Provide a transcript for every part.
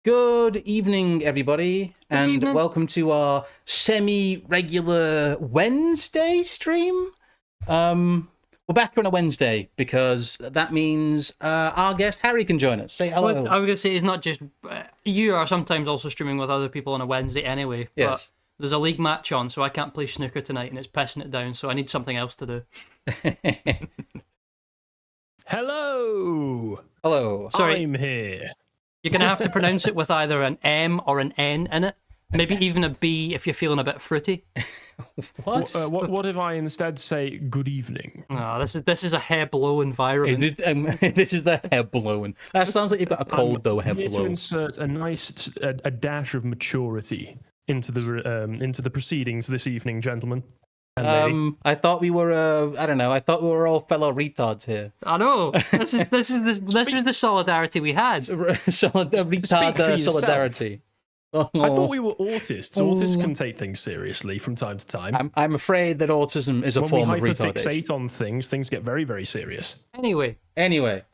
Good evening, everybody, and evening. welcome to our semi-regular Wednesday stream. We're back on a Wednesday because that means our guest Harry can join us. Say hello. Well, I was going to say, it's not just... you are sometimes also streaming with other people on a Wednesday anyway. Yes. But there's a league match on, so I can't play snooker tonight, and it's pissing it down, so I need something else to do. Hello! Hello. Sorry. I'm here. You're going to have to pronounce it with either an M or an N in it. Maybe even a B if you're feeling a bit fruity. What? What if I instead say good evening? No, this is a hair blow environment. This is the hair blowing. That sounds like you've got a cold, though, hair Here to blow. insert a nice a dash of maturity into the proceedings this evening, gentlemen and lady. I thought we were, I don't know, I thought we were all fellow retards here. I know. This is the solidarity we had. Retard for yourself. solidarity. I thought we were autists. Autists can take things seriously from time to time. I'm afraid that autism is a form of When we retardation. hyperfixate on things get very, very serious. Anyway,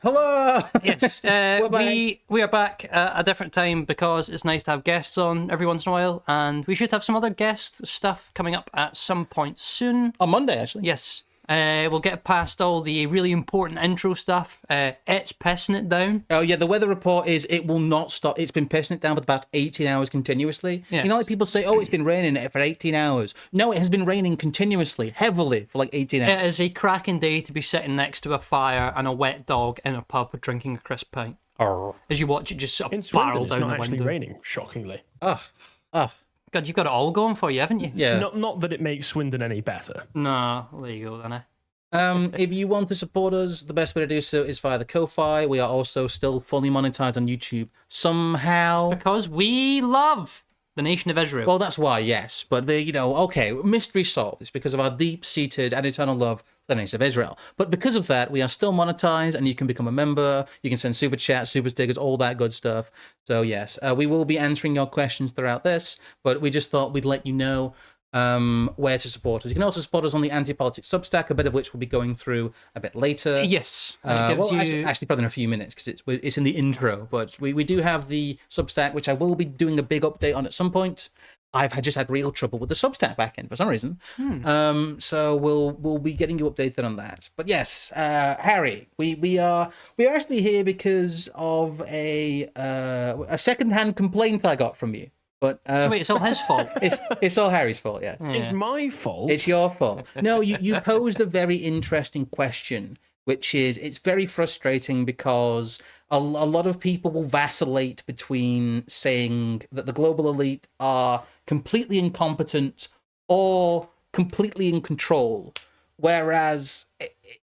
hello. yes, we are back at a different time because it's nice to have guests on every once in a while, and we should have some other guest stuff coming up at some point soon. On Monday, actually. Yes, we'll get past all the really important intro stuff. It's pissing it down. Oh yeah, the weather report is it will not stop. It's been pissing it down for the past 18 hours continuously. Yes. You know, like people say, oh, it's been raining for 18 hours. No, it has been raining continuously, heavily for like 18 hours. It is a cracking day to be sitting next to a fire and a wet dog in a pub drinking a crisp pint. As you watch it just sort In of Swindon, barrel it's down not the actually window. raining, shockingly. Ugh. God, you've got it all going for you, haven't you? Yeah. Not that it makes Swindon any better. No, there you go then. If you want to support us, the best way to do so is via the Ko-Fi. We are also still fully monetized on YouTube somehow. Because we love the nation of Israel. Well, that's why, yes. But mystery solved. It's because of our deep-seated and eternal love for the nation of Israel. But because of that, we are still monetized, and you can become a member. You can send super chats, super stickers, all that good stuff. So yes, we will be answering your questions throughout this. But we just thought we'd let you know where to support us. You can also support us on the Anti-Politics Substack, a bit of which we'll be going through a bit later. Yes. And it gives you... actually, probably in a few minutes because it's in the intro. But we do have the Substack, which I will be doing a big update on at some point. I've just had real trouble with the Substack backend for some reason. So we'll be getting you updated on that. But yes, Harry, we are actually here because of a secondhand complaint I got from you. But Wait, it's all his fault. it's all Harry's fault, yes. It's my fault. It's your fault. No, you posed a very interesting question, which is it's very frustrating because a lot of people will vacillate between saying that the global elite are completely incompetent or completely in control, whereas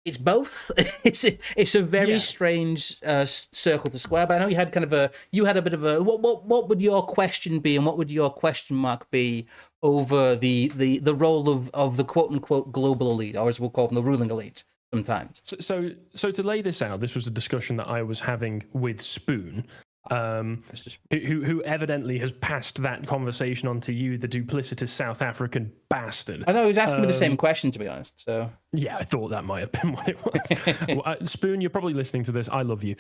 it's both. It's a very strange circle to square. But I know you had a bit of a what would your question be, and what would your question mark be over the role of the quote unquote global elite, or as we'll call them, the ruling elite sometimes. So to lay this out, this was a discussion that I was having with Spoon, who evidently has passed that conversation on to you, the duplicitous South African bastard. I know he was asking me the same question, to be honest. So yeah, I thought that might have been what it was. Well, Spoon, you're probably listening to this. I love you.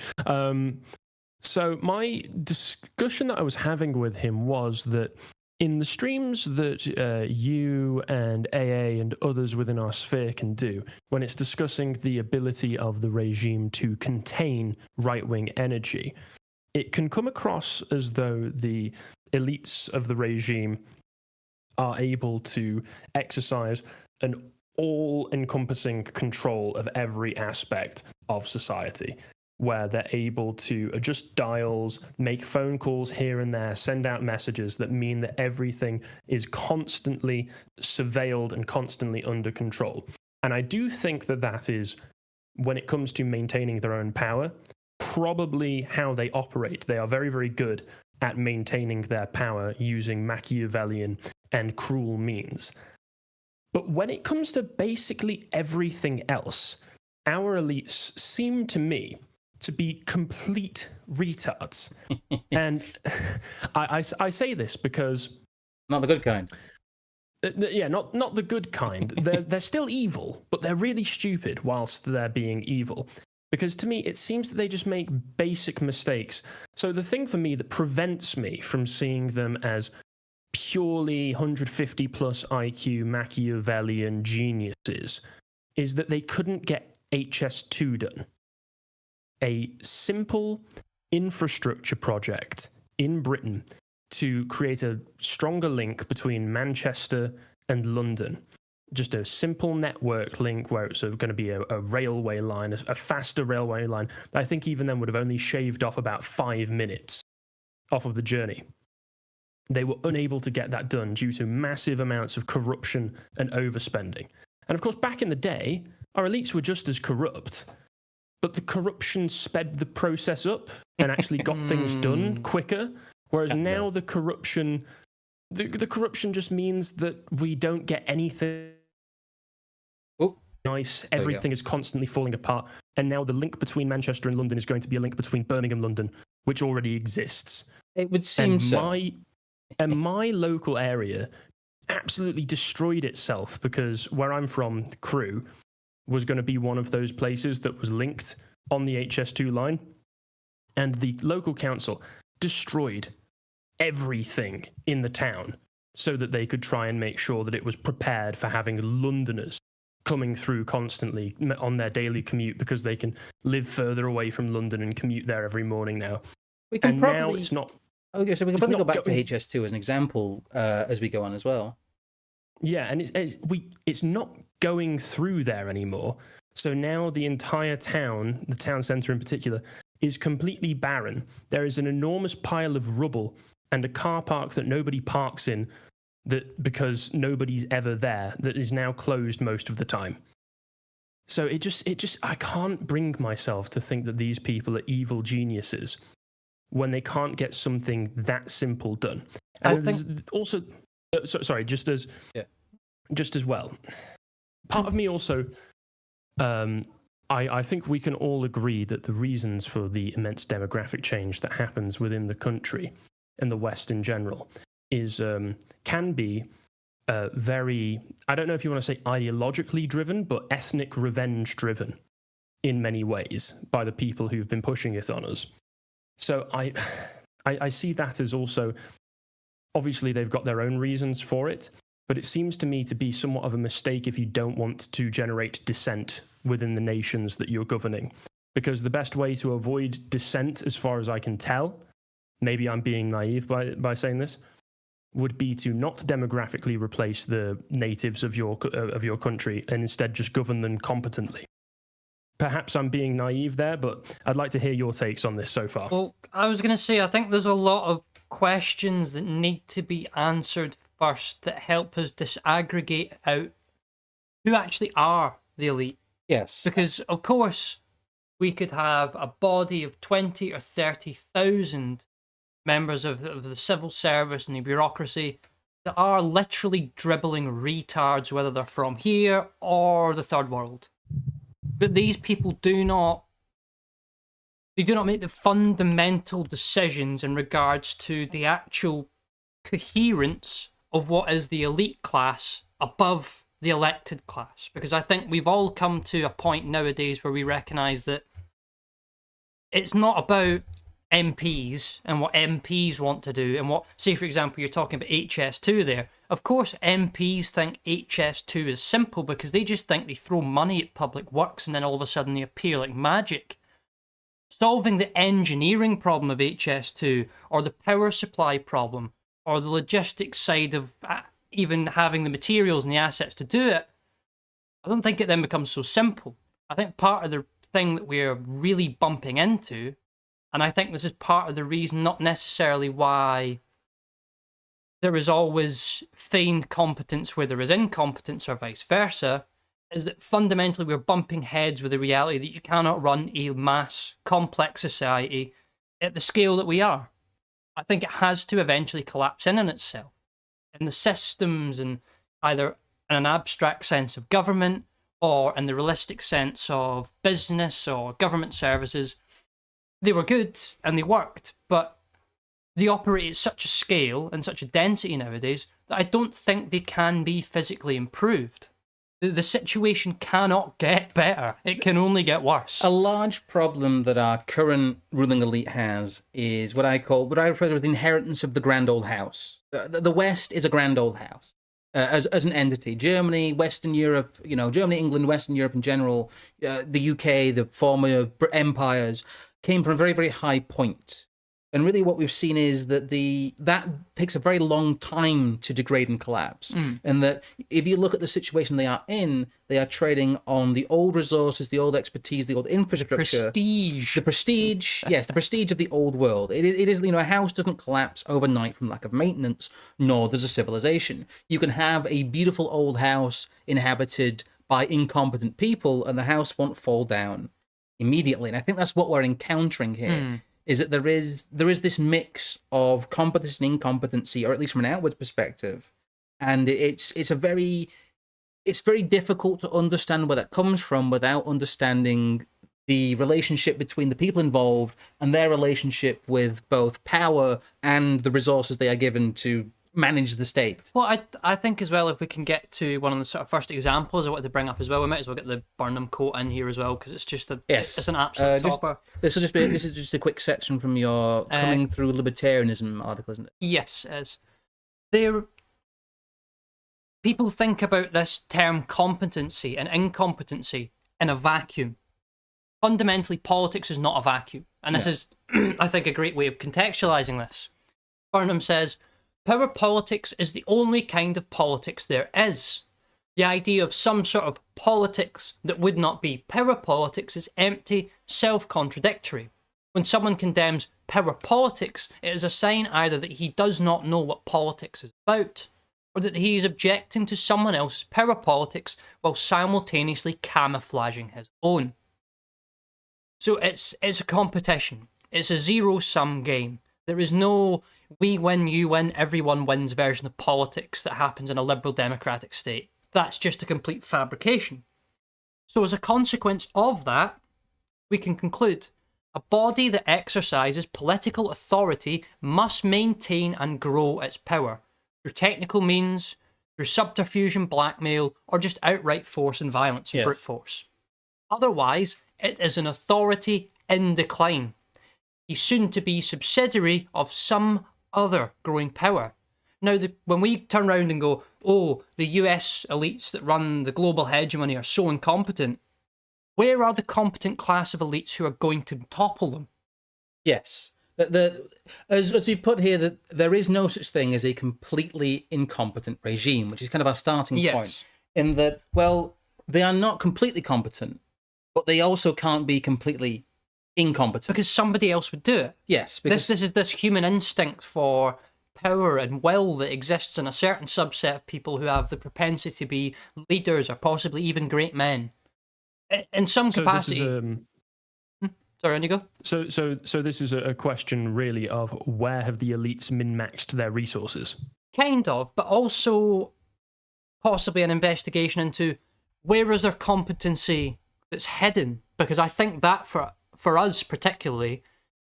So my discussion that I was having with him was that in the streams that you and AA and others within our sphere can do, when it's discussing the ability of the regime to contain right-wing energy, it can come across as though the elites of the regime are able to exercise an all-encompassing control of every aspect of society, where they're able to adjust dials, make phone calls here and there, send out messages that mean that everything is constantly surveilled and constantly under control. And I do think that that is, when it comes to maintaining their own power, probably how they operate. They are very, very good at maintaining their power using Machiavellian and cruel means. But when it comes to basically everything else, our elites seem to me to be complete retards. And I say this because... Not the good kind. Yeah, not the good kind. They're still evil, but they're really stupid whilst they're being evil. Because to me, it seems that they just make basic mistakes. So the thing for me that prevents me from seeing them as purely 150 plus IQ Machiavellian geniuses is that they couldn't get HS2 done. A simple infrastructure project in Britain to create a stronger link between Manchester and London. Just a simple network link where it's going to be a railway line, a faster railway line. I think even then would have only shaved off about 5 minutes off of the journey. They were unable to get that done due to massive amounts of corruption and overspending. And of course, back in the day, our elites were just as corrupt, but the corruption sped the process up and actually got things done quicker. Whereas now the corruption just means that we don't get anything nice. Everything is constantly falling apart. And now the link between Manchester and London is going to be a link between Birmingham, London, which already exists. It would seem And my local area absolutely destroyed itself because where I'm from, Crewe, was going to be one of those places that was linked on the HS2 line. And the local council destroyed everything in the town so that they could try and make sure that it was prepared for having Londoners coming through constantly on their daily commute because they can live further away from London and commute there every morning now. Now it's not. Okay, so we can probably go back to HS2 as an example as we go on as well. Yeah, and it's not going through there anymore. So now the entire town, the town centre in particular, is completely barren. There is an enormous pile of rubble and a car park that nobody parks in that because nobody's ever there, that is now closed most of the time. So it just I can't bring myself to think that these people are evil geniuses when they can't get something that simple done. And there's also just as well. Part of me also I think we can all agree that the reasons for the immense demographic change that happens within the country and the West in general is can be very, I don't know if you want to say ideologically driven, but ethnic revenge driven in many ways by the people who've been pushing it on us. So I see that as also, obviously they've got their own reasons for it, but it seems to me to be somewhat of a mistake if you don't want to generate dissent within the nations that you're governing. Because the best way to avoid dissent, as far as I can tell, maybe I'm being naive by saying this, would be to not demographically replace the natives of your country and instead just govern them competently. Perhaps I'm being naive there, but I'd like to hear your takes on this so far. Well, I was going to say, I think there's a lot of questions that need to be answered first that help us disaggregate out who actually are the elite. Yes. Because, of course, we could have a body of 20 or 30,000 members of the civil service and the bureaucracy that are literally dribbling retards, whether they're from here or the third world. But these people do not make the fundamental decisions in regards to the actual coherence of what is the elite class above the elected class. Because I think we've all come to a point nowadays where we recognise that it's not about MPs and what MPs want to do and what, say for example, you're talking about HS2 there. Of course, MPs think HS2 is simple because they just think they throw money at public works and then all of a sudden they appear like magic. Solving the engineering problem of HS2 or the power supply problem or the logistics side of even having the materials and the assets to do it, I don't think it then becomes so simple. I think part of the thing that we're really bumping into, and I think this is part of the reason, not necessarily why there is always feigned competence where there is incompetence or vice versa, is that fundamentally we're bumping heads with the reality that you cannot run a mass, complex society at the scale that we are. I think it has to eventually collapse in on itself. And the systems, and either in an abstract sense of government or in the realistic sense of business or government services, they were good and they worked, but they operate at such a scale and such a density nowadays that I don't think they can be physically improved. The situation cannot get better. It can only get worse. A large problem that our current ruling elite has is what I refer to as the inheritance of the grand old house. The West is a grand old house as an entity. Germany, Western Europe, Germany, England, Western Europe in general, the UK, the former empires came from a very, very high point. And really what we've seen is that that takes a very long time to degrade and collapse. And that if you look at the situation they are in, they are trading on the old resources, the old expertise, the old infrastructure. The prestige, yes, the prestige of the old world. It is, a house doesn't collapse overnight from lack of maintenance, nor does a civilization. You can have a beautiful old house inhabited by incompetent people, and the house won't fall down immediately. And I think that's what we're encountering here. Is that there is this mix of competence and incompetency, or at least from an outwards perspective, and it's very difficult to understand where that comes from without understanding the relationship between the people involved and their relationship with both power and the resources they are given to manage the state. Well, I think as well, if we can get to one of the sort of first examples I wanted to bring up as well, we might as well get the Burnham quote in here as well, because it's just it's an absolute topper. This is just a quick section from your Coming Through Libertarianism article, isn't it? Yes, it is. People think about this term competency and incompetency in a vacuum. Fundamentally, politics is not a vacuum. And this is, I think, a great way of contextualizing this. Burnham says, power politics is the only kind of politics there is. The idea of some sort of politics that would not be power politics is empty, self-contradictory. When someone condemns power politics, it is a sign either that he does not know what politics is about, or that he is objecting to someone else's power politics while simultaneously camouflaging his own. So it's a competition. It's a zero-sum game. There is no we win, you win, everyone wins version of politics that happens in a liberal democratic state. That's just a complete fabrication. So as a consequence of that, we can conclude a body that exercises political authority must maintain and grow its power through technical means, through subterfuge and blackmail, or just outright force and violence and brute force. Otherwise, it is an authority in decline, a soon-to-be subsidiary of some other growing power. Now, when we turn around and go, oh, the US elites that run the global hegemony are so incompetent, where are the competent class of elites who are going to topple them? Yes. As we put here, that there is no such thing as a completely incompetent regime, which is kind of our starting point. In that, well, they are not completely competent, but they also can't be completely incompetent. Because somebody else would do it. Yes. Because this is this human instinct for power and will that exists in a certain subset of people who have the propensity to be leaders or possibly even great men. In some capacity. Sorry, on you go. So this is a question really of where have the elites min-maxed their resources? Kind of, but also possibly an investigation into where is their competency that's hidden. Because I think that for us particularly,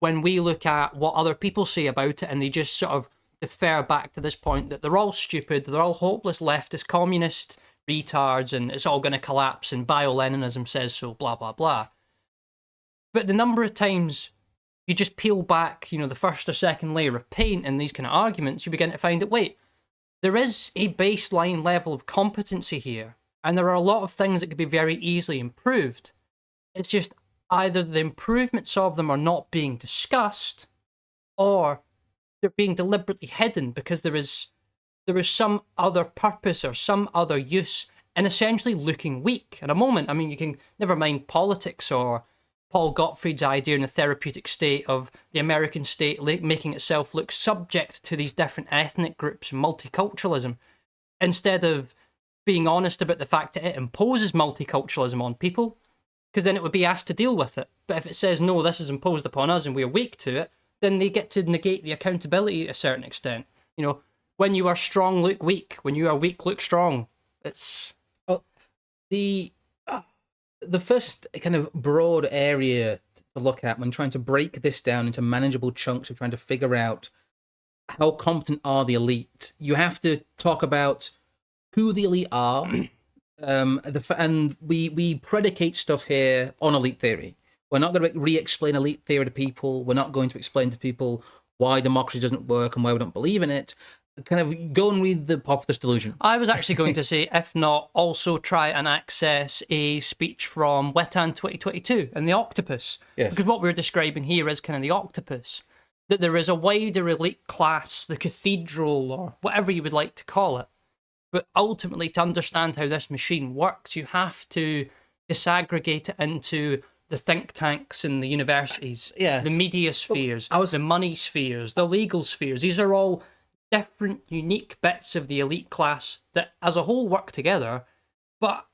when we look at what other people say about it and they just sort of defer back to this point that they're all stupid, they're all hopeless leftist communist retards and it's all going to collapse and bio-Leninism says so, blah, blah, blah. But the number of times you just peel back, the first or second layer of paint in these kind of arguments, you begin to find that, wait, there is a baseline level of competency here and there are a lot of things that could be very easily improved. It's just either the improvements of them are not being discussed or they're being deliberately hidden because there is some other purpose or some other use in essentially looking weak. At a moment, you can never mind politics or Paul Gottfried's idea in the therapeutic state of the American state making itself look subject to these different ethnic groups and multiculturalism, instead of being honest about the fact that it imposes multiculturalism on people, because then it would be asked to deal with it. But if it says, no, this is imposed upon us and we're weak to it, then they get to negate the accountability to a certain extent. When you are strong, look weak. When you are weak, look strong. It's... Well, the first kind of broad area to look at when trying to break this down into manageable chunks of trying to figure out how competent are the elite, you have to talk about who the elite are, and we predicate stuff here on elite theory. We're not going to re-explain elite theory to people. We're not going to explain to people why democracy doesn't work and why we don't believe in it. Kind of go and read the Populist Delusion. I was actually going to say, if not, also try and access a speech from Wetan 2022 and the octopus. Yes. Because what we're describing here is kind of the octopus. That there is a wider elite class, the cathedral, or whatever you would like to call it. But ultimately, to understand how this machine works, you have to disaggregate it into the think tanks and the universities, Yes. the media spheres, the money spheres, the legal spheres. These are all different, unique bits of the elite class that as a whole work together, but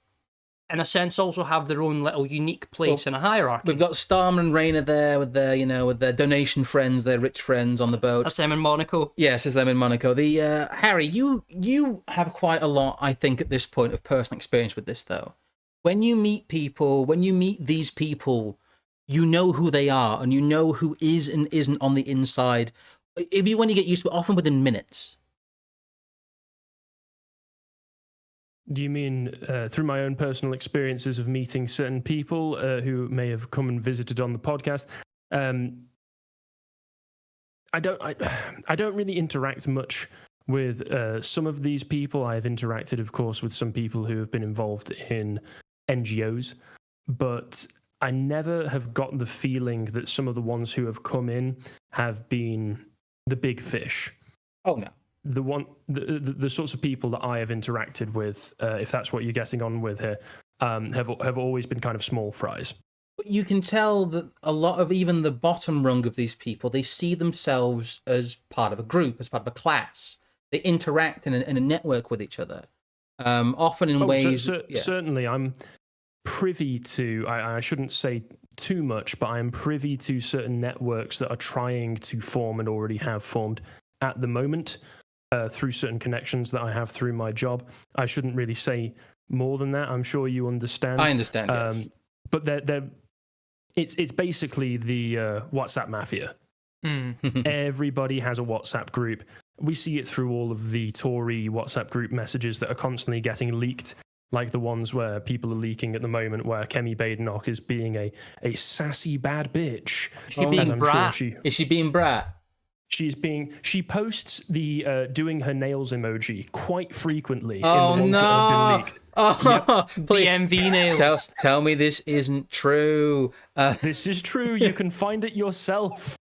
in a sense also have their own little unique place in a hierarchy. We've got Starmer and Rayner there with their, with their donation friends, their rich friends on the boat. That's them in Monaco. Yes, it's them in Monaco. The Harry, you have quite a lot, I think, at this point of personal experience with this, though. When you meet people, when you meet these people, you know who they are, and you know who is and isn't on the inside. When you get used to it, often within minutes. Do you mean through my own personal experiences of meeting certain people who may have come and visited on the podcast? I don't really interact much with some of these people. I've interacted, of course, with some people who have been involved in NGOs, but I never have got the feeling that some of the ones who have come in have been the big fish. Oh no. The sorts of people that I have interacted with, if that's what you're getting on with here, have always been kind of small fries. But you can tell that a lot of even the bottom rung of these people, they see themselves as part of a group, as part of a class. They interact in a network with each other, often in ways. Certainly, I'm privy to. I shouldn't say too much, but I am privy to certain networks that are trying to form and already have formed at the moment. Through certain connections that I have through my job. I shouldn't really say more than that. I'm sure you understand. I understand, yes. But it's basically the WhatsApp mafia. Everybody has a WhatsApp group. We see it through all of the Tory WhatsApp group messages that are constantly getting leaked, like the ones where people are leaking at the moment, where Kemi Badenoch is being a sassy bad bitch. Is she being brat? She posts the doing her nails emoji quite frequently in the ones that have been leaked. Oh, the MV nails. Tell me this isn't true. This is true. You can find it yourself.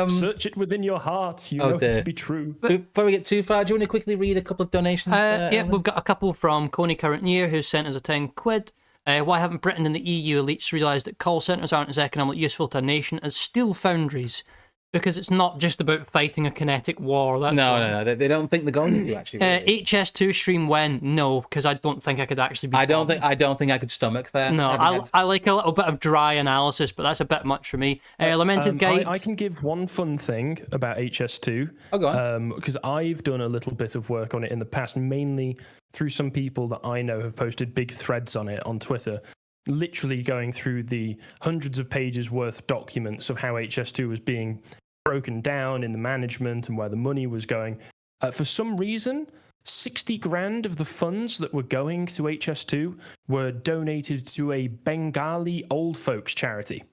Search it within your heart. You know it to be true. Before we get too far, do you want to quickly read a couple of donations? Yeah, we've got a couple from Coney Current Year, who sent us a £10. Why haven't Britain and the EU elites realised that call centres aren't as economically useful to a nation as steel foundries? Because it's not just about fighting a kinetic war. No. They don't think they're going to actually. Really. HS2 stream when? No, because I don't think I could actually be. I don't think I could stomach that. No, I like a little bit of dry analysis, but that's a bit much for me. Lamented Guide. I can give one fun thing about HS2. Oh, go on. Because I've done a little bit of work on it in the past, mainly through some people that I know have posted big threads on it on Twitter. Literally going through the hundreds of pages worth documents of how HS2 was being broken down in the management and where the money was going. For some reason, 60 grand of the funds that were going to HS2 were donated to a Bengali old folks charity.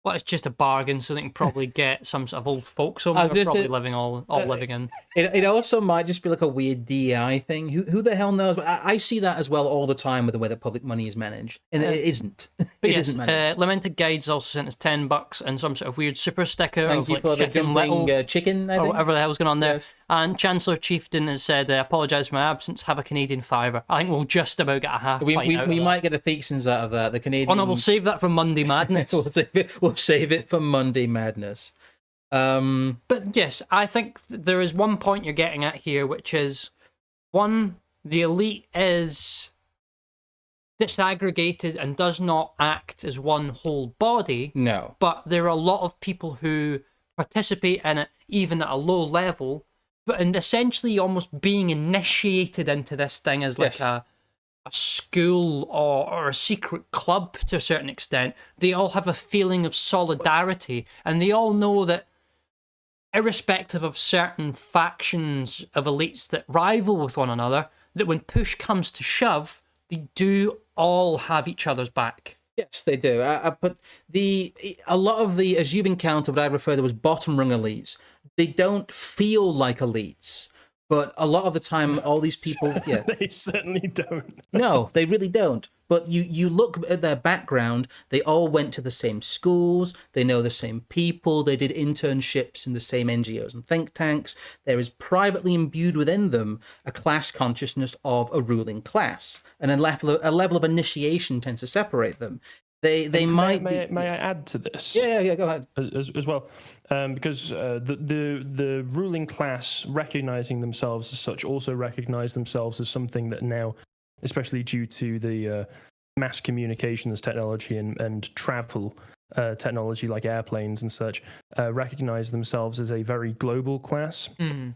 Well, it's just a bargain, so they can probably get some sort of old folks home. They're probably living living in. It also might just be like a weird DEI thing. Who the hell knows? But I see that as well all the time with the way that public money is managed, and it isn't. Isn't managed. Lamented Guides also sent us $10 and some sort of weird super sticker. Thank you for the jumping chicken, I think. Or whatever the hell's going on there. Yes. And Chancellor Chieftain has said, "Apologise for my absence. Have a Canadian fiver." I think we'll just about get a half. We might get a Theaksons out of that. The Canadian. Oh no, we'll save that for Monday Madness. We'll save it for Monday Madness. But yes, I think there is one point you're getting at here, which is one: the elite is disaggregated and does not act as one whole body. No. But there are a lot of people who participate in it, even at a low level, but in essentially almost being initiated into this thing as like a school or a secret club to a certain extent. They all have a feeling of solidarity, and they all know that irrespective of certain factions of elites that rival with one another, that when push comes to shove, they do all have each other's back. Yes, they do. But a lot of the, as you've encountered, what I refer to as bottom rung elites, they don't feel like elites. But a lot of the time, all these people, yeah, They certainly don't. no, they really don't. But you look at their background, they all went to the same schools, they know the same people, they did internships in the same NGOs and think tanks. There is privately imbued within them a class consciousness of a ruling class, and a level of initiation tends to separate them. They might may I add to this? Yeah, go ahead. As well, because the ruling class recognizing themselves as such also recognize themselves as something that now, especially due to the mass communications technology and travel technology like airplanes and such, recognize themselves as a very global class.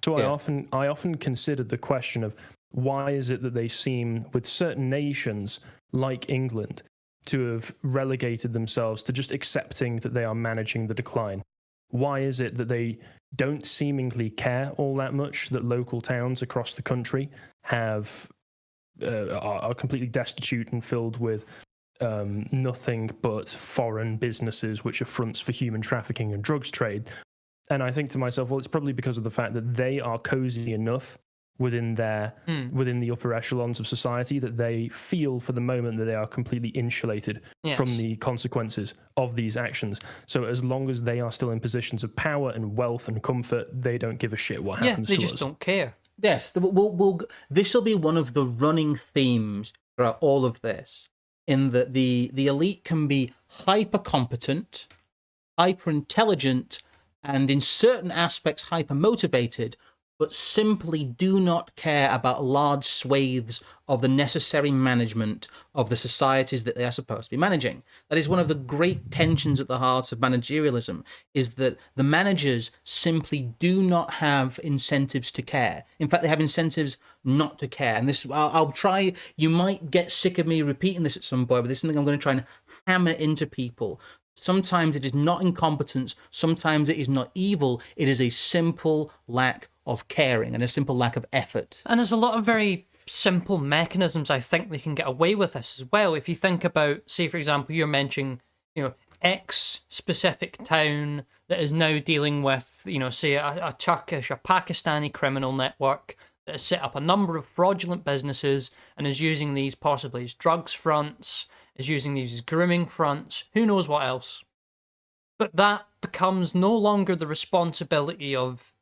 So yeah. I often considered the question of why is it that they seem, with certain nations like England, to have relegated themselves to just accepting that they are managing the decline? Why is it that they don't seemingly care all that much that local towns across the country are completely destitute and filled with nothing but foreign businesses which are fronts for human trafficking and drugs trade? And I think to myself, well, it's probably because of the fact that they are cozy enough within the upper echelons of society that they feel for the moment that they are completely insulated from the consequences of these actions. So as long as they are still in positions of power and wealth and comfort, they don't give a shit what happens to us. They just don't care. Yes, this will be one of the running themes throughout all of this, in that the elite can be hyper competent, hyper intelligent, and in certain aspects hyper motivated, but simply do not care about large swathes of the necessary management of the societies that they are supposed to be managing. That is one of the great tensions at the heart of managerialism, is that the managers simply do not have incentives to care. In fact, they have incentives not to care. And this, I'll try, you might get sick of me repeating this at some point, but this is something I'm going to try and hammer into people. Sometimes it is not incompetence, sometimes it is not evil, it is a simple lack of caring and a simple lack of effort. And there's a lot of very simple mechanisms I think they can get away with this as well. If you think about, say, for example, you're mentioning, X specific town that is now dealing with, say, a Turkish or Pakistani criminal network that has set up a number of fraudulent businesses and is using these possibly as drugs fronts, is using these as grooming fronts, who knows what else. But that becomes no longer the responsibility of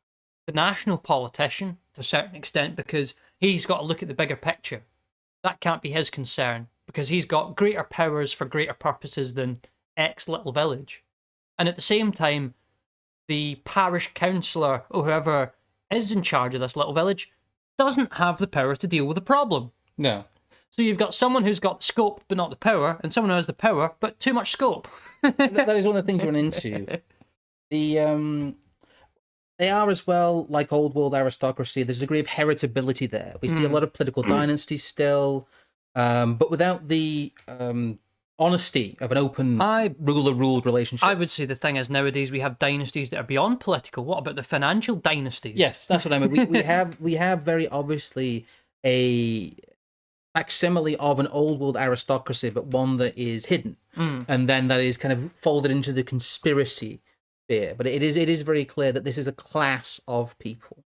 the national politician to a certain extent, because he's got to look at the bigger picture. That can't be his concern, because he's got greater powers for greater purposes than X little village. And at the same time, the parish councillor or whoever is in charge of this little village doesn't have the power to deal with the problem. No. So you've got someone who's got the scope but not the power, and someone who has the power but too much scope. That is one of the things you run into. They are as well, like old world aristocracy, there's a degree of heritability there. We see a lot of political dynasties still, but without the honesty of an open ruler-ruled relationship. I would say the thing is, nowadays we have dynasties that are beyond political. What about the financial dynasties? Yes, that's what I mean. We have very obviously a facsimile of an old world aristocracy, but one that is hidden, and then that is kind of folded into the conspiracy sphere. But it is very clear that this is a class of people.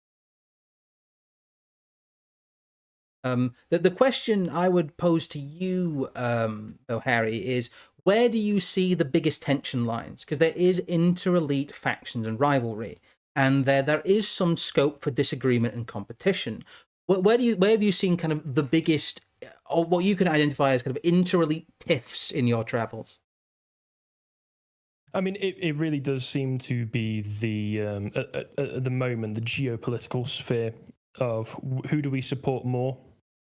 The question I would pose to you, though, Harry, is where do you see the biggest tension lines? Because there is inter-elite factions and rivalry, and there is some scope for disagreement and competition. Where have you seen kind of the biggest, or what you can identify as kind of inter-elite tiffs in your travels? I mean, it really does seem to be at the moment, the geopolitical sphere of who do we support more?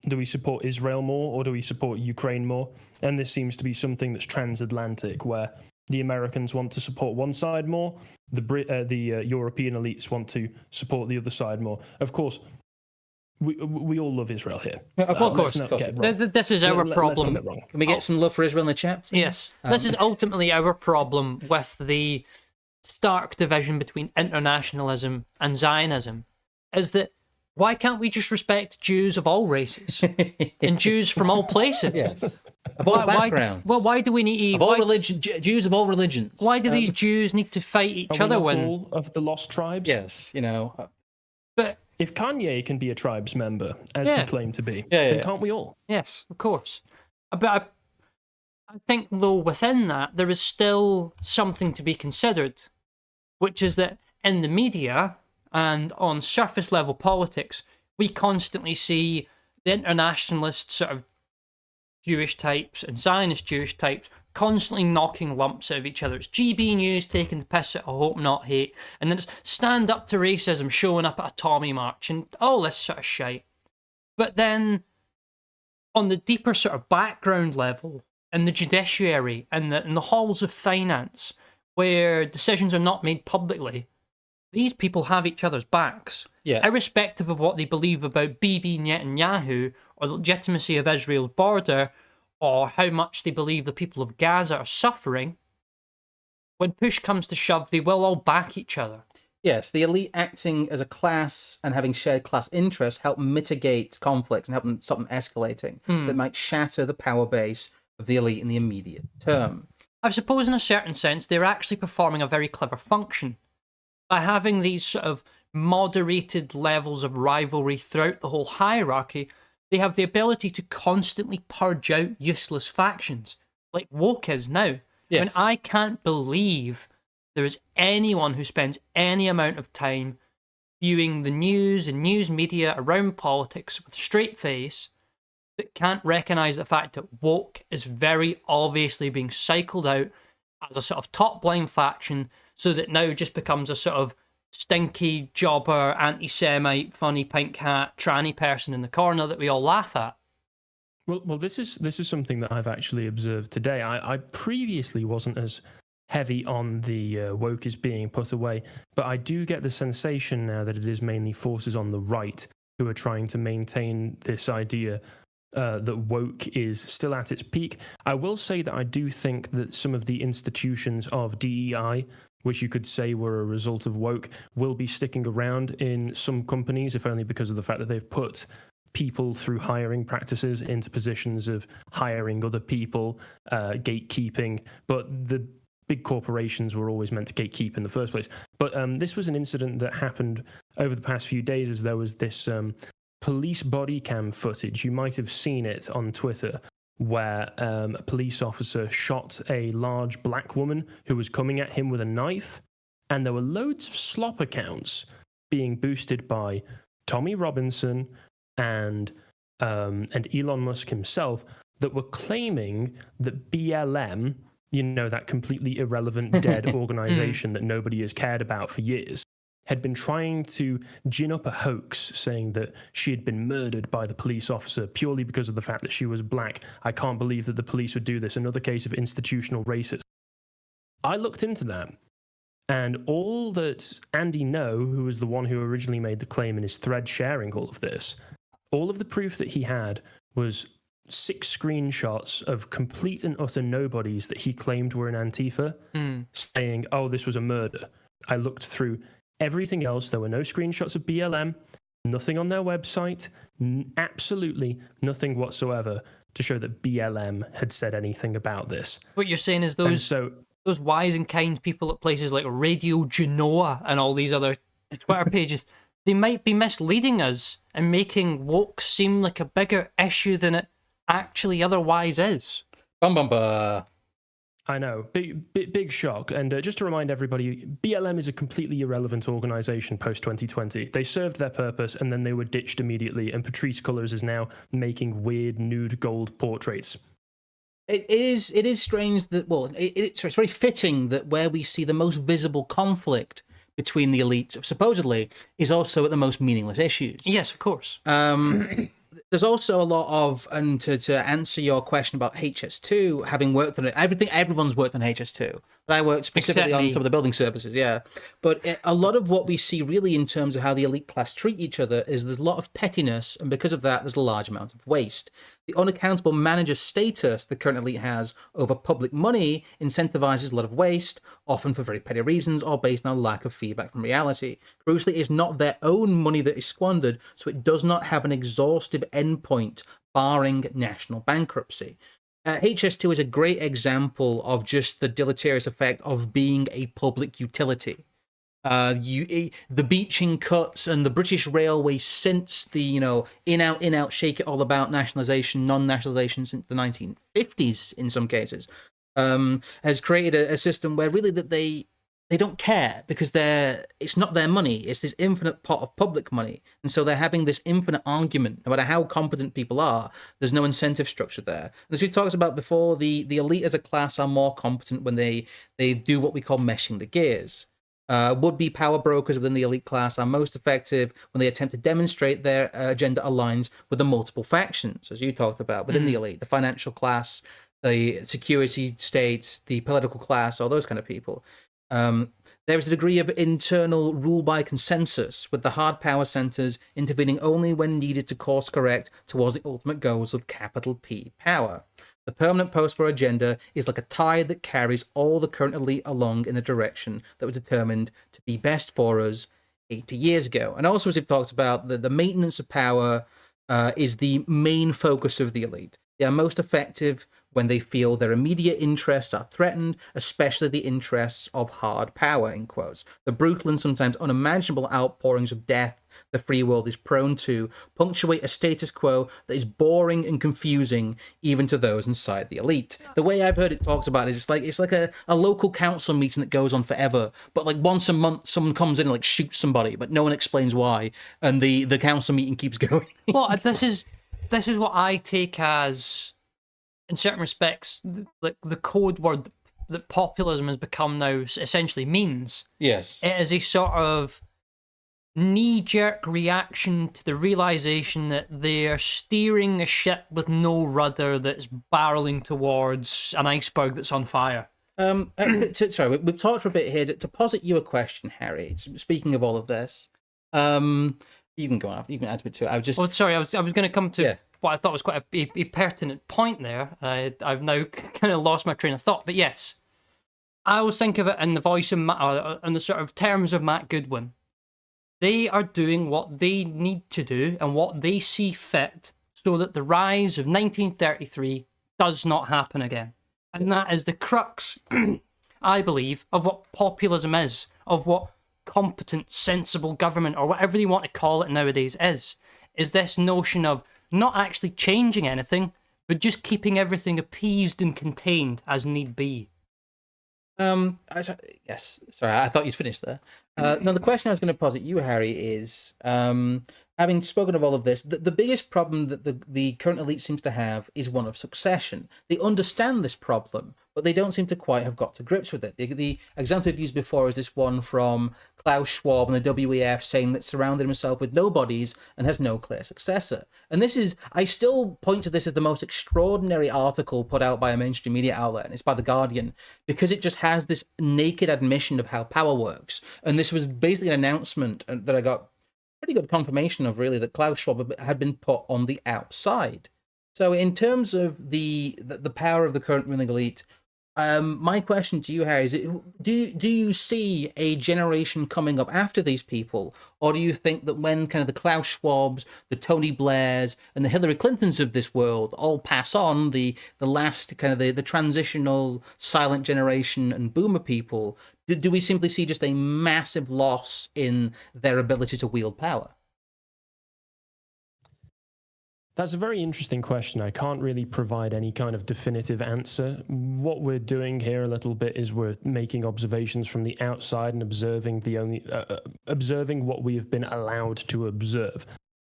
Do we support Israel more, or do we support Ukraine more? And this seems to be something that's transatlantic, where the Americans want to support one side more, the European elites want to support the other side more. Of course, we all love Israel here. Of course. This is our problem. Can we get some love for Israel in the chat, please? Yes. This is ultimately our problem with the stark division between internationalism and Zionism, is that Why can't we just respect Jews of all races and Jews from all places? Yes. Of all backgrounds. Why do we need of all religion, Jews of all religions. Why do these Jews need to fight each other when all of the lost tribes? Yes, But if Kanye can be a tribes member, as he claimed to be, then can't we all? Yes, of course. But I think, though, within that, there is still something to be considered, which is that in the media and on surface level politics, we constantly see the internationalist sort of Jewish types and Zionist Jewish types constantly knocking lumps out of each other. It's GB News taking the piss at a Hope Not Hate, and then it's Stand Up to Racism showing up at a Tommy March and all this sort of shite. But then on the deeper sort of background level, in the judiciary and in the halls of finance, where decisions are not made publicly, these people have each other's backs. Yes. Irrespective of what they believe about Bibi Netanyahu or the legitimacy of Israel's border or how much they believe the people of Gaza are suffering, when push comes to shove, they will all back each other. Yes, the elite acting as a class and having shared class interests help mitigate conflicts and help them stop them escalating. That might shatter the power base of the elite in the immediate term. I suppose in a certain sense, they're actually performing a very clever function. By having these sort of moderated levels of rivalry throughout the whole hierarchy, they have the ability to constantly purge out useless factions, like woke is now. Yes. I mean, I can't believe there is anyone who spends any amount of time viewing the news and news media around politics with a straight face that can't recognise the fact that woke is very obviously being cycled out as a sort of top-line faction, so that now just becomes a sort of stinky, jobber, anti-Semite, funny pink hat, tranny person in the corner that we all laugh at. Well, this is something that I've actually observed today. I previously wasn't as heavy on the woke is being put away, but I do get the sensation now that it is mainly forces on the right who are trying to maintain this idea that woke is still at its peak. I will say that I do think that some of the institutions of DEI, which you could say were a result of woke, will be sticking around in some companies, if only because of the fact that they've put people through hiring practices into positions of hiring other people, gatekeeping. But the big corporations were always meant to gatekeep in the first place. But this was an incident that happened over the past few days, as there was this police body cam footage. You might have seen it on Twitter, where a police officer shot a large black woman who was coming at him with a knife, and there were loads of slop accounts being boosted by Tommy Robinson and Elon Musk himself that were claiming that BLM, that completely irrelevant dead organization that nobody has cared about for years, had been trying to gin up a hoax saying that she had been murdered by the police officer purely because of the fact that she was black. I can't believe that the police would do this. Another case of institutional racism. I looked into that, and all that Andy Ngo, who was the one who originally made the claim in his thread sharing all of this, all of the proof that he had was 6 screenshots of complete and utter nobodies that he claimed were in Antifa, saying, oh, this was a murder. I looked through everything else. There were no screenshots of BLM, nothing on their website, absolutely nothing whatsoever to show that BLM had said anything about this. What you're saying is those wise and kind people at places like Radio Genoa and all these other Twitter pages, they might be misleading us and making woke seem like a bigger issue than it actually otherwise is. Bum bum ba. I know, big shock. And just to remind everybody, BLM is a completely irrelevant organization post-2020. They served their purpose and then they were ditched immediately, and Patrisse Cullors is now making weird nude gold portraits. It is strange that, it's very fitting that where we see the most visible conflict between the elite, supposedly, is also at the most meaningless issues. Yes, of course. There's also a lot of, and to answer your question about HS2, having worked on it, everyone's worked on HS2, but I worked specifically on some of the building services, yeah. But a lot of what we see really in terms of how the elite class treat each other is there's a lot of pettiness, and because of that, there's a large amount of waste. The unaccountable manager status the current elite has over public money incentivizes a lot of waste, often for very petty reasons or based on a lack of feedback from reality. Crucially, it's not their own money that is squandered, so it does not have an exhaustive endpoint, barring national bankruptcy. HS2 is a great example of just the deleterious effect of being a public utility. The beaching cuts and the British Railway, since the in out, shake it all about nationalisation, non-nationalisation since the 1950s in some cases, has created a system where really that they don't care, because it's not their money, it's this infinite pot of public money, and so they're having this infinite argument no matter how competent people are. There's no incentive structure there, and as we talked about before, the elite as a class are more competent when they do what we call meshing the gears. Would-be power brokers within the elite class are most effective when they attempt to demonstrate their agenda aligns with the multiple factions, as you talked about, within the elite, the financial class, the security state, the political class, all those kind of people. There is a degree of internal rule by consensus, with the hard power centers intervening only when needed to course correct towards the ultimate goals of capital P power. The permanent post-war agenda is like a tide that carries all the current elite along in the direction that was determined to be best for us 80 years ago. And also, as we've talked about, the maintenance of power is the main focus of the elite. They are most effective when they feel their immediate interests are threatened, especially the interests of hard power, in quotes. The brutal and sometimes unimaginable outpourings of death the free world is prone to punctuate a status quo that is boring and confusing even to those inside the elite. The way I've heard it talked about is it's like a local council meeting that goes on forever, but like once a month someone comes in and like shoots somebody, but no one explains why, and the council meeting keeps going. Well, this is what I take as, in certain respects, like the code word that populism has become now essentially means. Yes. It is a sort of knee-jerk reaction to the realization that they're steering a ship with no rudder that's barreling towards an iceberg that's on fire. Sorry, we've talked for a bit here. To posit you a question, Harry, speaking of all of this, you can go on. You can add a bit to it. I was going to come to what I thought was quite a pertinent point there. I've now kind of lost my train of thought. But yes, I always think of it in the voice of in the sort of terms of Matt Goodwin. They are doing what they need to do and what they see fit so that the rise of 1933 does not happen again. And that is the crux, I believe, of what populism is, of what competent, sensible government, or whatever you want to call it nowadays is this notion of not actually changing anything, but just keeping everything appeased and contained as need be. Yes. Sorry, I thought you'd finished there. Now, the question I was going to posit you, Harry, is having spoken of all of this, the biggest problem that the current elite seems to have is one of succession. They understand this problem, but they don't seem to quite have got to grips with it. The example we've used before is this one from Klaus Schwab and the WEF saying that surrounded himself with nobodies and has no clear successor. And this is, I still point to this as the most extraordinary article put out by a mainstream media outlet, and it's by The Guardian, because it just has this naked admission of how power works. And this was basically an announcement that I got pretty good confirmation of, really, that Klaus Schwab had been put on the outside. So in terms of the power of the current ruling elite, my question to you, Harry, is do you see a generation coming up after these people, or do you think that when kind of the Klaus Schwabs, the Tony Blairs, and the Hillary Clintons of this world all pass on, the last kind of the transitional silent generation and boomer people, do we simply see just a massive loss in their ability to wield power? That's a very interesting question. I can't really provide any kind of definitive answer. What we're doing here a little bit is we're making observations from the outside and observing observing what we have been allowed to observe.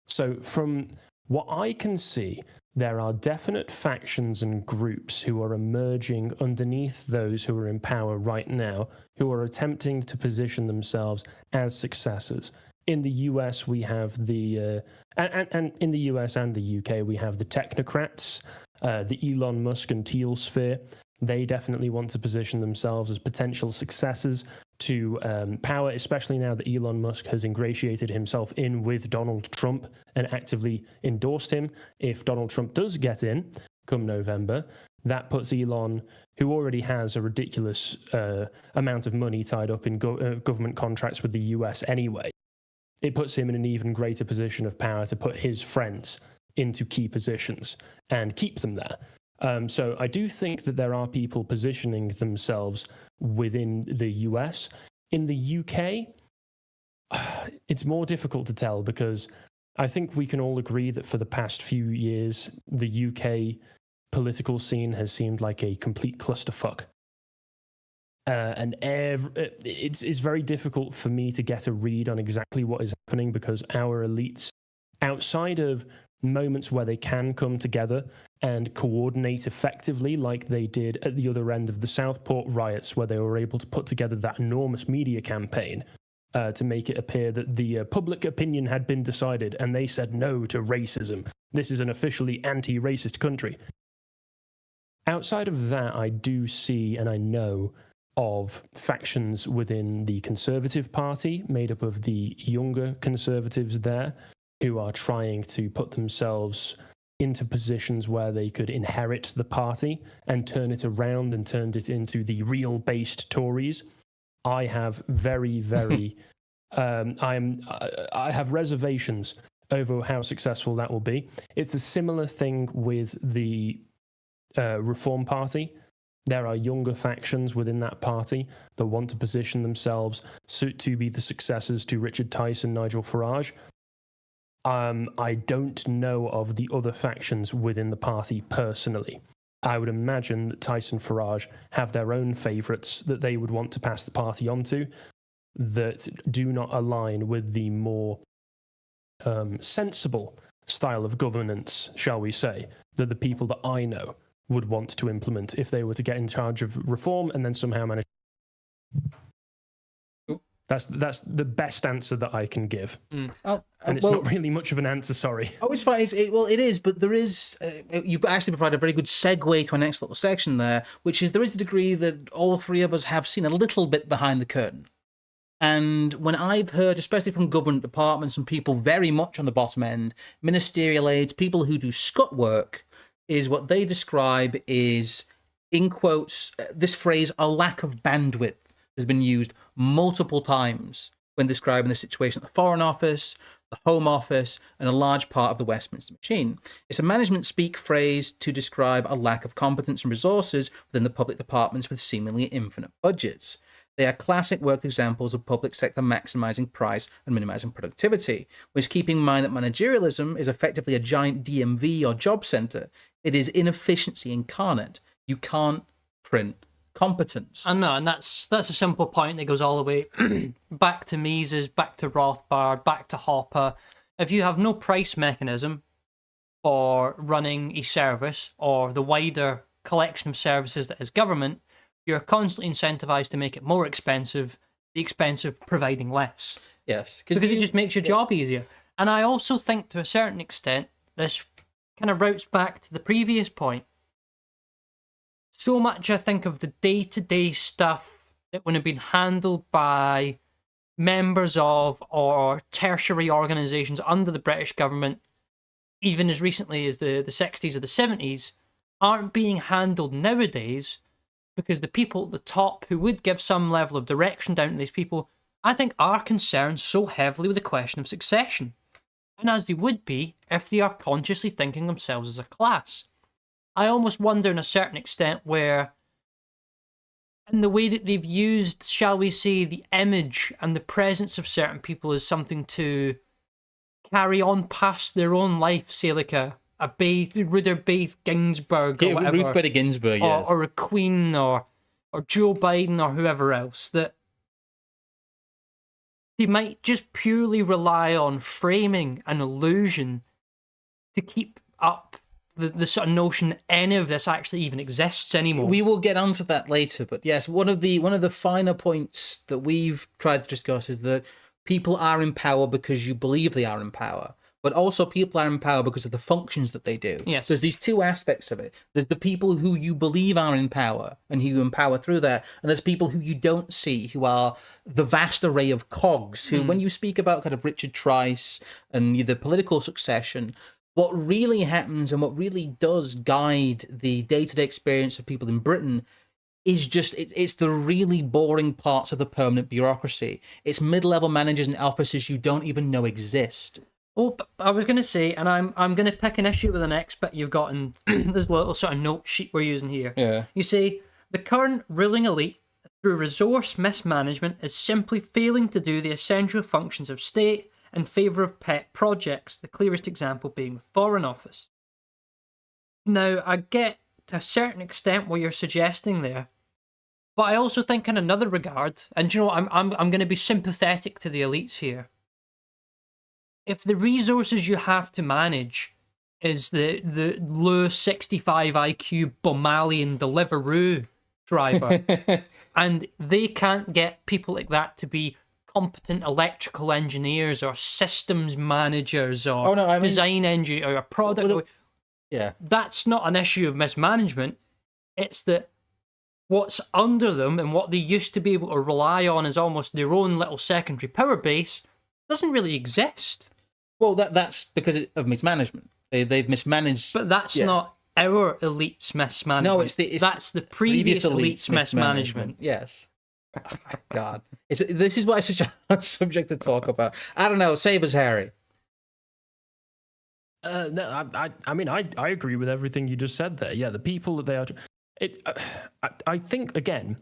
So from what I can see, there are definite factions and groups who are emerging underneath those who are in power right now, who are attempting to position themselves as successors. In the US, we have and in the US and the UK, we have the technocrats, the Elon Musk and Teal sphere, They definitely want to position themselves as potential successors to power, especially now that Elon Musk has ingratiated himself in with Donald Trump and actively endorsed him. If Donald Trump does get in come November, that puts Elon, who already has a ridiculous amount of money tied up in government contracts with the US anyway, it puts him in an even greater position of power to put his friends into key positions and keep them there. So I do think that there are people positioning themselves within the US. In the UK, it's more difficult to tell because I think we can all agree that for the past few years, the UK political scene has seemed like a complete clusterfuck. It's very difficult for me to get a read on exactly what is happening because our elites, outside of moments where they can come together and coordinate effectively like they did at the other end of the Southport riots, where they were able to put together that enormous media campaign to make it appear that the public opinion had been decided and they said no to racism. This is an officially anti-racist country. Outside of that, I do see and I know of factions within the Conservative Party made up of the younger Conservatives there who are trying to put themselves into positions where they could inherit the party and turn it around and turned it into the real-based Tories. I have very, very, I have reservations over how successful that will be. It's a similar thing with the Reform Party. There are younger factions within that party that want to position themselves to be the successors to Richard Tice and Nigel Farage. I don't know of the other factions within the party personally. I would imagine that Tice and Farage have their own favourites that they would want to pass the party on to that do not align with the more sensible style of governance, shall we say, that the people that I know would want to implement if they were to get in charge of reform and then somehow manage. That's the best answer that I can give. And it's not really much of an answer, sorry. Oh, it's fine. It is, but there is... you actually provide a very good segue to our next little section there, which is there is a degree that all three of us have seen a little bit behind the curtain. And when I've heard, especially from government departments and people very much on the bottom end, ministerial aides, people who do scut work, is what they describe is, in quotes, this phrase, a lack of bandwidth, has been used multiple times when describing the situation at the Foreign Office, the Home Office, and a large part of the Westminster machine. It's a management speak phrase to describe a lack of competence and resources within the public departments with seemingly infinite budgets. They are classic work examples of public sector maximizing price and minimizing productivity, which, keeping in mind that managerialism is effectively a giant DMV or job center, it is inefficiency incarnate. You can't print competence. I know, and that's a simple point that goes all the way back to Mises, back to Rothbard, back to Hopper. If you have no price mechanism for running a service or the wider collection of services that is government, you're constantly incentivized to make it more expensive, the expense of providing less. Yes. Because it just makes your job easier. And I also think, to a certain extent, this kind of routes back to the previous point. So much, I think, of the day-to-day stuff that would have been handled by members of or tertiary organisations under the British government, even as recently as the 60s or the 70s, aren't being handled nowadays because the people at the top who would give some level of direction down to these people, I think, are concerned so heavily with the question of succession. And as they would be if they are consciously thinking themselves as a class. I almost wonder, in a certain extent, where in the way that they've used, shall we say, the image and the presence of certain people as something to carry on past their own life, say like a Ruther Bath Ginsburg or whatever. Ruth Bader Ginsburg, yes. Or a Queen or Joe Biden or whoever else, that they might just purely rely on framing an illusion to keep up the sort of notion that any of this actually even exists anymore. We will get onto that later, but yes, one of the finer points that we've tried to discuss is that people are in power because you believe they are in power. but also people are in power because of the functions that they do. Yes. There's these two aspects of it. There's the people who you believe are in power and who you empower through that, and there's people who you don't see, who are the vast array of cogs, who, when you speak about kind of Richard Trice and the political succession, what really happens and what really does guide the day-to-day experience of people in Britain is just, it's the really boring parts of the permanent bureaucracy. It's mid-level managers and officers you don't even know exist. Oh, but I was going to say, and I'm going to pick an issue with the next bit you've got in this little sort of note sheet we're using here. Yeah. You say, the current ruling elite, through resource mismanagement, is simply failing to do the essential functions of state in favour of pet projects, the clearest example being the Foreign Office. Now, I get to a certain extent what you're suggesting there, but I also think in another regard, and you know, I'm going to be sympathetic to the elites here. If the resources you have to manage is the low 65 IQ Bomalian Deliveroo driver, and they can't get people like that to be competent electrical engineers or systems managers or design engineer or product, yeah, that's not an issue of mismanagement. It's that what's under them and what they used to be able to rely on as almost their own little secondary power base doesn't really exist. Well, that's because of mismanagement. They've mismanaged. But that's not our elite's mismanagement. No, that's the previous elite's mismanagement. Yes. Oh, God, this is why it's such a hard subject to talk about. I don't know. Save us, Harry. No, I mean, I agree with everything you just said there. Yeah, the people that they are. I think, again,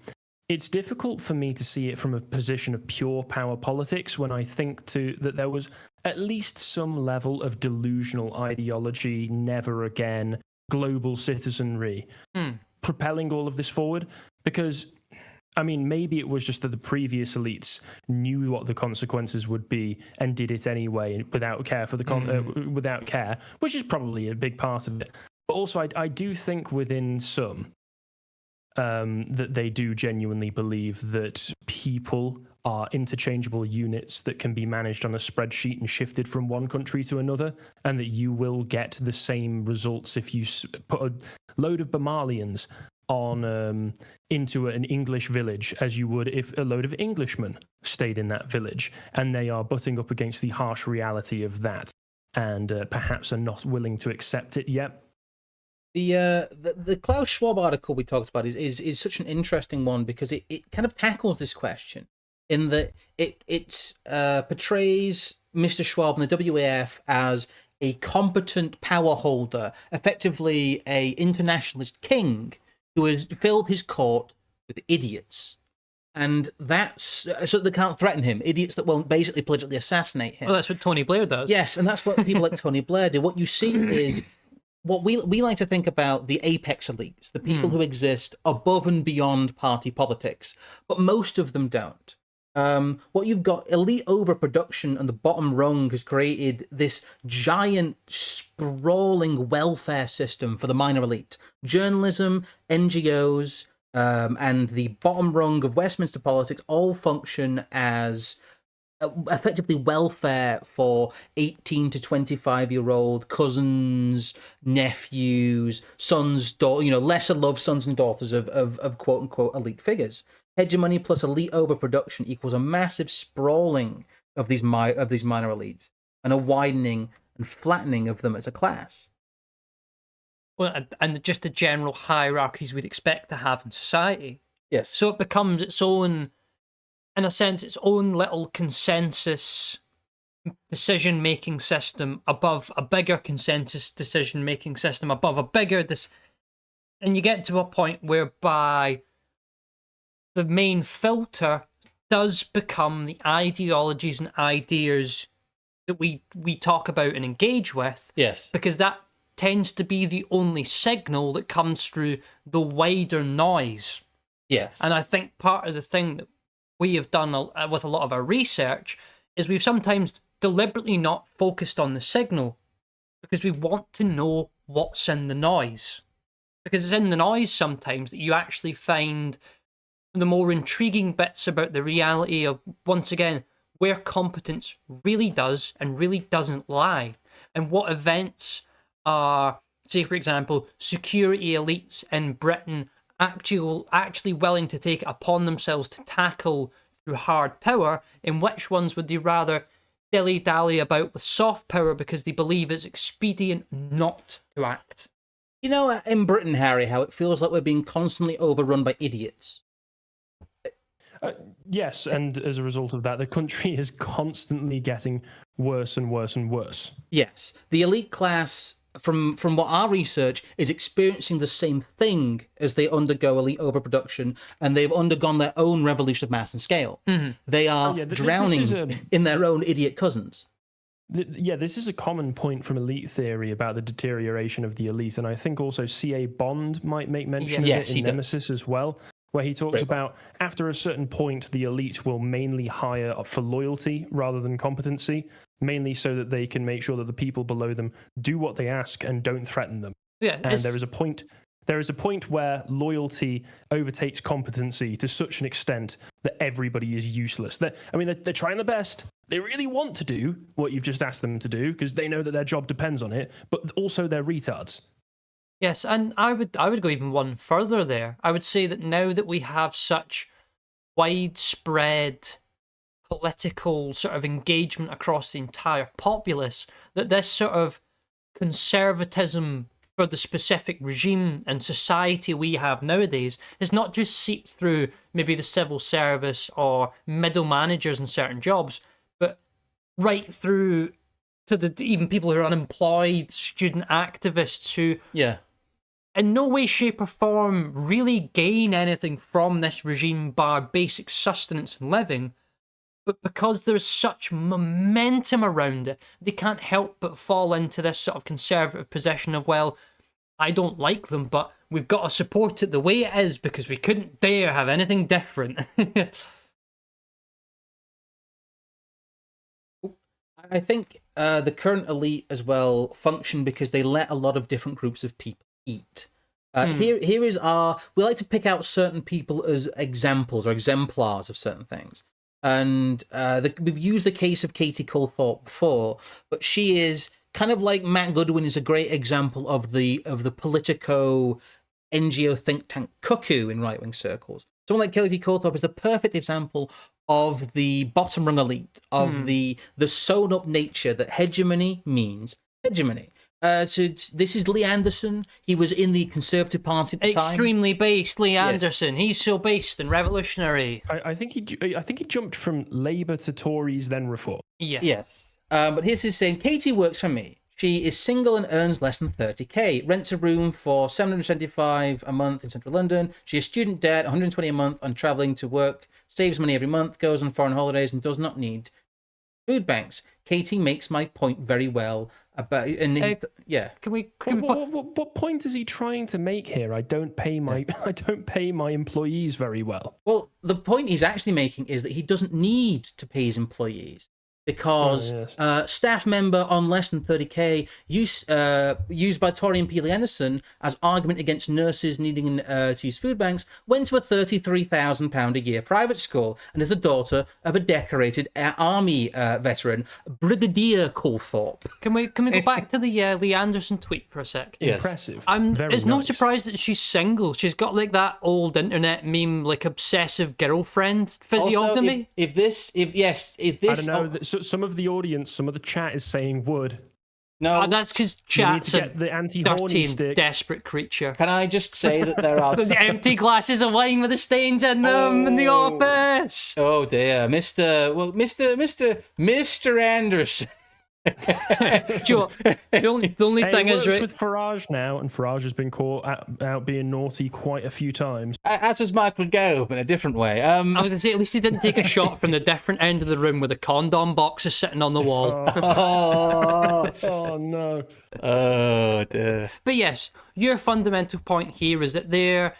it's difficult for me to see it from a position of pure power politics when I think that there was at least some level of delusional ideology, never again, global citizenry, propelling all of this forward. Because, I mean, maybe it was just that the previous elites knew what the consequences would be and did it anyway without care for without care, which is probably a big part of it. But also, I do think within some that they do genuinely believe that people are interchangeable units that can be managed on a spreadsheet and shifted from one country to another, and that you will get the same results if you put a load of Bomalians on into an English village as you would if a load of Englishmen stayed in that village, and they are butting up against the harsh reality of that, and perhaps are not willing to accept it yet. The Klaus Schwab article we talked about is such an interesting one because it kind of tackles this question in that it portrays Mr. Schwab and the WAF as a competent power holder, effectively a internationalist king who has filled his court with idiots. And that's so they can't threaten him. Idiots that won't basically politically assassinate him. Well, that's what Tony Blair does. Yes, and that's what people like Tony Blair do. What you see is what we like to think about the apex elites, the people who exist above and beyond party politics, but most of them don't. What you've got, elite overproduction on the bottom rung has created this giant, sprawling welfare system for the minor elite. Journalism, NGOs, and the bottom rung of Westminster politics all function as effectively welfare for 18 to 25-year-old cousins, nephews, sons, lesser loved sons and daughters of quote-unquote elite figures. Hegemony plus elite overproduction equals a massive sprawling of these minor elites and a widening and flattening of them as a class. Well, and just the general hierarchies we'd expect to have in society. Yes. So it becomes its own, in a sense, its own little consensus decision-making system above a bigger consensus decision-making system above a bigger... And you get to a point whereby the main filter does become the ideologies and ideas that we talk about and engage with. Yes. Because that tends to be the only signal that comes through the wider noise. Yes. And I think part of the thing that we have done with a lot of our research is we've sometimes deliberately not focused on the signal because we want to know what's in the noise. Because it's in the noise sometimes that you actually find the more intriguing bits about the reality of, once again, where competence really does and really doesn't lie. and what events are, say for example, security elites in Britain actually willing to take it upon themselves to tackle through hard power, and which ones would they rather dilly-dally about with soft power because they believe it's expedient not to act. You know, in Britain, Harry, how it feels like we're being constantly overrun by idiots. Yes, and as a result of that, the country is constantly getting worse and worse and worse. Yes, the elite class, from what our research, is experiencing the same thing as they undergo elite overproduction, and they've undergone their own revolution of mass and scale. They are drowning in their own idiot cousins. This is a common point from elite theory about the deterioration of the elite, and I think also C.A. Bond might make mention of it in Nemesis as well, where he talks about after a certain point, the elite will mainly hire for loyalty rather than competency, mainly so that they can make sure that the people below them do what they ask and don't threaten them. Yeah, and there is a point where loyalty overtakes competency to such an extent that everybody is useless. They're trying their best. They really want to do what you've just asked them to do because they know that their job depends on it, but also they're retards. Yes, and I would go even one further there. I would say that now that we have such widespread political sort of engagement across the entire populace, that this sort of conservatism for the specific regime and society we have nowadays is not just seeped through maybe the civil service or middle managers in certain jobs, but right through to the even people who are unemployed, student activists who in no way, shape or form really gain anything from this regime bar basic sustenance and living, but because there's such momentum around it, they can't help but fall into this sort of conservative position of, well, I don't like them, but we've got to support it the way it is because we couldn't dare have anything different. I think the current elite as well function because they let a lot of different groups of people eat. Here is we like to pick out certain people as examples or exemplars of certain things. And we've used the case of Katie Colthup before, but she is kind of like Matt Goodwin is a great example of the Politico NGO think tank cuckoo in right-wing circles. Someone like Katie Colthup is the perfect example of the bottom rung elite, of the sewn-up nature that hegemony means hegemony. So this is Lee Anderson. He was in the Conservative Party at the time. Extremely based Lee Anderson. He's so based and revolutionary. I think he jumped from Labour to Tories, then Reform. Yes. But here's his saying: Katie works for me. She is single and earns less than 30k. Rents a room for $775 a month in central London. She has student debt, 120 a month on travelling to work. Saves money every month. Goes on foreign holidays and does not need food banks. Katie makes my point very well about, and what point is he trying to make here? I don't pay my employees very well. Well, the point he's actually making is that he doesn't need to pay his employees because staff member on less than 30k used by Tory MP Lee Anderson as argument against nurses needing to use food banks went to a £33,000 a year private school and is the daughter of a decorated army veteran, Brigadier Colthup. Can we go back to the Lee Anderson tweet for a sec? Yes. Impressive. It's no surprise that she's single. She's got like that old internet meme, like obsessive girlfriend physiognomy. Also, if this, I don't know. Some of the audience, some of the chat is saying would. No, that's because chat's a the anti-horny stick. Desperate creature. Can I just say that there are there's empty glasses of wine with the stains in them in the office. Oh dear, Mr. Anderson. Joe, the only thing is, right, with Farage now, and Farage has been caught out being naughty quite a few times. As has Michael Gove in a different way. I was going to say, at least he didn't take a shot from the different end of the room where the condom box is sitting on the wall. Oh no. Oh dear. But yes, your fundamental point here is that they're,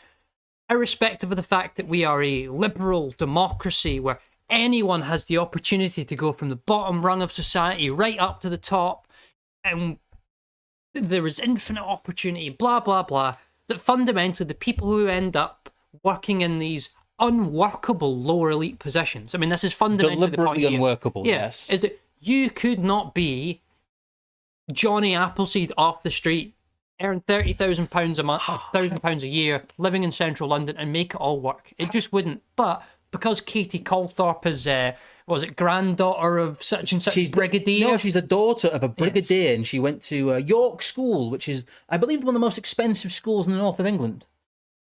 irrespective of the fact that we are a liberal democracy where anyone has the opportunity to go from the bottom rung of society right up to the top, and there is infinite opportunity, blah, blah, blah, that fundamentally the people who end up working in these unworkable lower elite positions, I mean, this is fundamentally deliberately the point unworkable, here, yes, is that you could not be Johnny Appleseed off the street, earn £30,000 a month, £1,000 a year, living in central London, and make it all work. It just wouldn't. But because Katie Colthup is, was it granddaughter of such and such brigadier? No, she's the daughter of a brigadier, and she went to York School, which is, I believe, one of the most expensive schools in the north of England.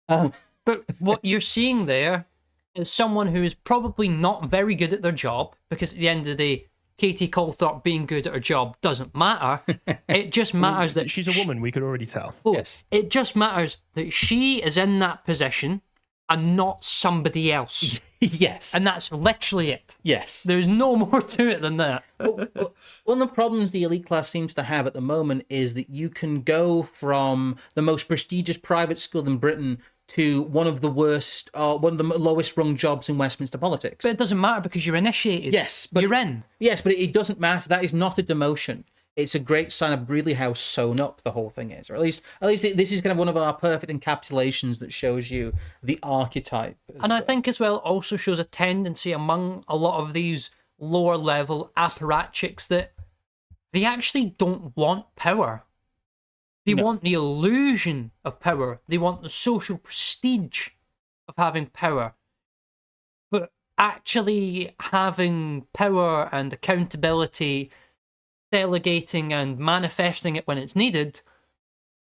But what you're seeing there is someone who is probably not very good at their job, because at the end of the day, Katie Colthup being good at her job doesn't matter. It just matters that she's a woman, we could already tell. Yes. It just matters that she is in that position and not somebody else. Yes. And that's literally it. Yes. There's no more to it than that. One of the problems the elite class seems to have at the moment is that you can go from the most prestigious private school in Britain to one of the worst, one of the lowest rung jobs in Westminster politics. But it doesn't matter because you're initiated. Yes, but you're in. Yes, but it doesn't matter. That is not a demotion. It's a great sign of really how sewn up the whole thing is, or at least this is kind of one of our perfect encapsulations that shows you the archetype. And I think as well also shows a tendency among a lot of these lower level apparatchiks that they actually don't want power. They want the illusion of power. They want the social prestige of having power. But actually having power and accountability, delegating and manifesting it when it's needed,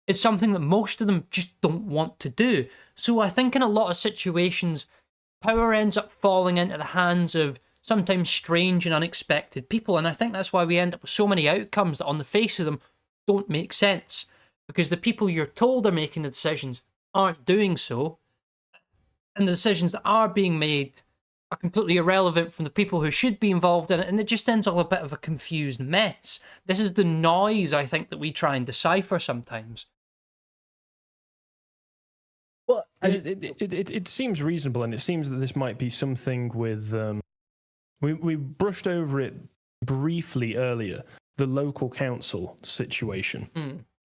is something that most of them just don't want to do. So I think in a lot of situations, power ends up falling into the hands of sometimes strange and unexpected people. And I think that's why we end up with so many outcomes that on the face of them don't make sense. Because the people you're told are making the decisions aren't doing so. And the decisions that are being made are completely irrelevant from the people who should be involved in it. And it just ends all a bit of a confused mess. This is the noise, I think, that we try and decipher sometimes. Well, it seems reasonable, and it seems that this might be something with... We brushed over it briefly earlier, the local council situation.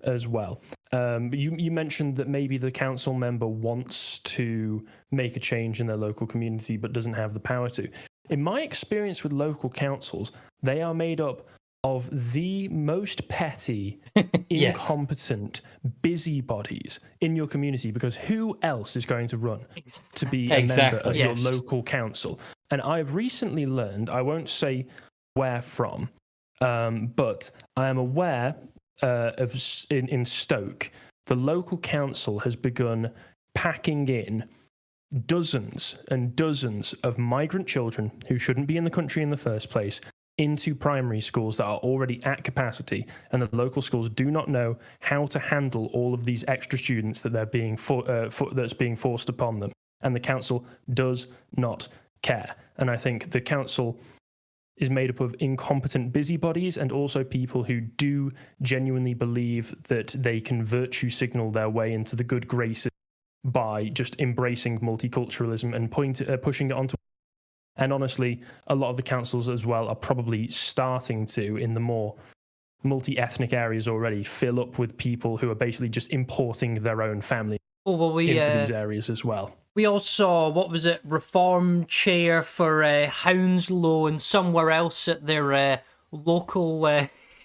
As well. You mentioned that maybe the council member wants to make a change in their local community but doesn't have the power to. In my experience with local councils, they are made up of the most petty, incompetent busybodies in your community, because who else is going to run to be a member of your local council? And I've recently learned, I won't say where from, but I am aware in Stoke, the local council has begun packing in dozens and dozens of migrant children who shouldn't be in the country in the first place into primary schools that are already at capacity, and the local schools do not know how to handle all of these extra students that they're being that's being forced upon them, and the council does not care. And I think the council is made up of incompetent busybodies and also people who do genuinely believe that they can virtue signal their way into the good graces by just embracing multiculturalism and pushing it onto. And honestly, a lot of the councils as well are probably starting to, in the more multi-ethnic areas already, fill up with people who are basically just importing their own family into these areas as well. We all saw, what was it, reform chair for Hounslow and somewhere else at their local,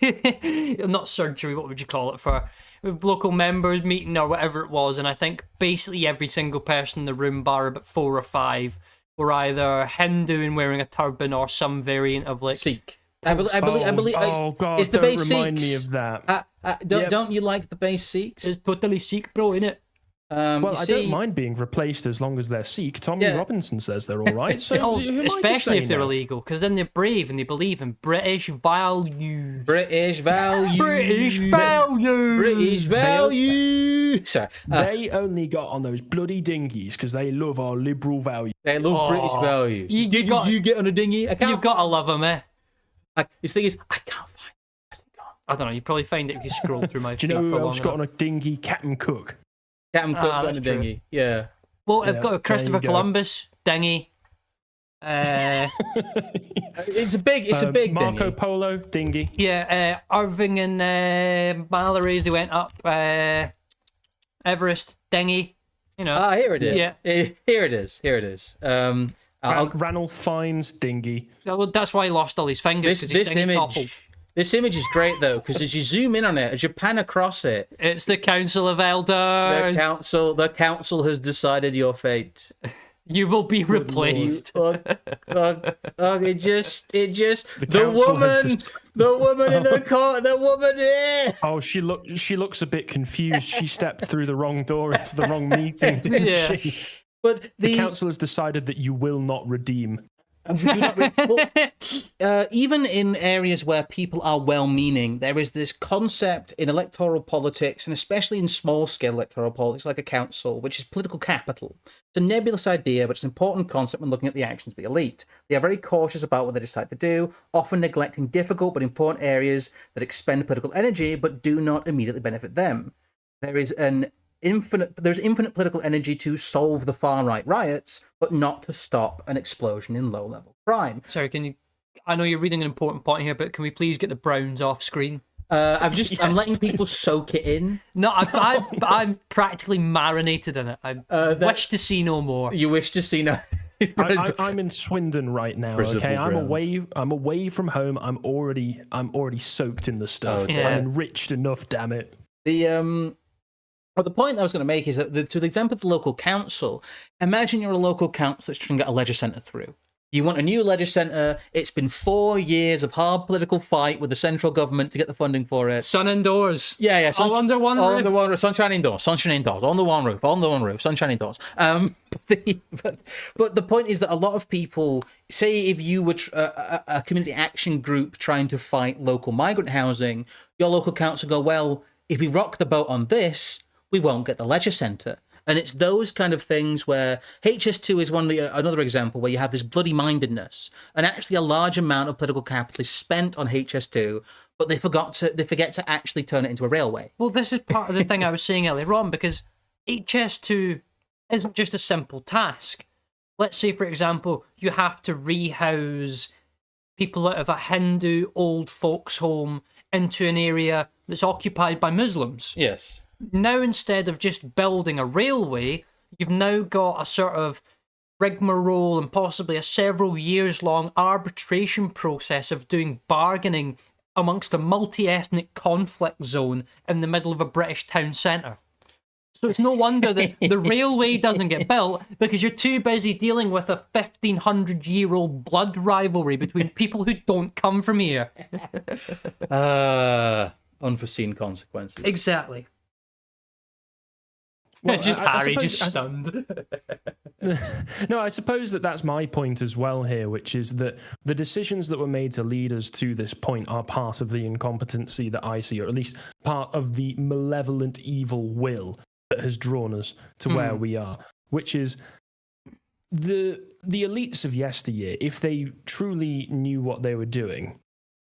not surgery, what would you call it, for local members meeting or whatever it was. And I think basically every single person in the room, bar about 4 or 5, were either Hindu and wearing a turban or some variant of like... Sikh. I believe. Oh God! It's the don't base remind Sikhs. me of that. Don't you like the base Sikhs? It's totally Sikh, bro, innit? Well, I don't mind being replaced as long as they're Sikh. Tommy Robinson says they're all right. So especially if they're illegal, because then they're brave and they believe in British values. British values. British values. British values. Sorry. They only got on those bloody dinghies because they love our liberal values. They love British values. You get on a dinghy? You've got to love them, eh? This thing is, I can't find it. I don't know. You probably find it if you scroll through my feed. Do you know who who else got on a dinghy? Captain Cook. Captain Cook got on a dinghy. Yeah. Well, I've got Christopher Columbus dinghy. It's a big Marco dinghy. Polo dinghy. Yeah, Irving and Mallory's who went up Everest dinghy. You know. Here it is. Yeah. Here it is. Ranulph Fiennes dinghy. Well, that's why he lost all his fingers, because his dinghy toppled. This image is great though, because as you zoom in on it, as you pan across it, It's the Council of the Elders. council has decided your fate. You will be replaced. It just the council has woman in the court, the woman here. Oh, she looks a bit confused. She stepped through the wrong door into the wrong meeting, didn't she? But The council has decided that you will not redeem. Even in areas where people are well-meaning, there is this concept in electoral politics, and especially in small-scale electoral politics like a council, which is political capital. It's a nebulous idea, but it's an important concept when looking at the actions of the elite. They are very cautious about what they decide to do, often neglecting difficult but important areas that expend political energy but do not immediately benefit them. There's infinite political energy to solve the far-right riots, but not to stop an explosion in low-level crime. Sorry, can you... I know you're reading an important point here, but can we please get the Browns off screen? I'm letting people soak it in. No, I'm practically marinated in it. I wish to see no more. You wish to see no... I'm in Swindon right now. Okay, I'm away from home. I'm already soaked in the stuff. Oh, I'm enriched enough. Damn it. Well, the point I was going to make is that to the example of the local council, imagine you're a local council that's trying to get a leisure centre through. You want a new leisure centre. It's been 4 years of hard political fight with the central government to get the funding for it. Sun indoors. Yeah. All under one roof. All under one roof. Sunshine indoors. Sunshine indoors. On the one roof. Sunshine indoors. But the point is that a lot of people, say if you were a community action group trying to fight local migrant housing, your local council go, well, if we rock the boat on this, we won't get the leisure centre. And it's those kind of things where HS2 is another example where you have this bloody mindedness, and actually a large amount of political capital is spent on HS2, but they forget to actually turn it into a railway. Well, this is part of the thing I was saying earlier on, because HS2 isn't just a simple task. Let's say, for example, you have to rehouse people out of a Hindu old folks' home into an area that's occupied by Muslims. Yes. Now, instead of just building a railway, you've now got a sort of rigmarole and possibly a several years long arbitration process of doing bargaining amongst a multi-ethnic conflict zone in the middle of a British town centre. So it's no wonder that the railway doesn't get built, because you're too busy dealing with a 1,500-year-old blood rivalry between people who don't come from here. Unforeseen consequences. Exactly. Well, It's just Harry, suppose- just stunned. No, I suppose that's my point as well here, which is that the decisions that were made to lead us to this point are part of the incompetency that I see, or at least part of the malevolent evil will that has drawn us to where we are, which is the elites of yesteryear, if they truly knew what they were doing,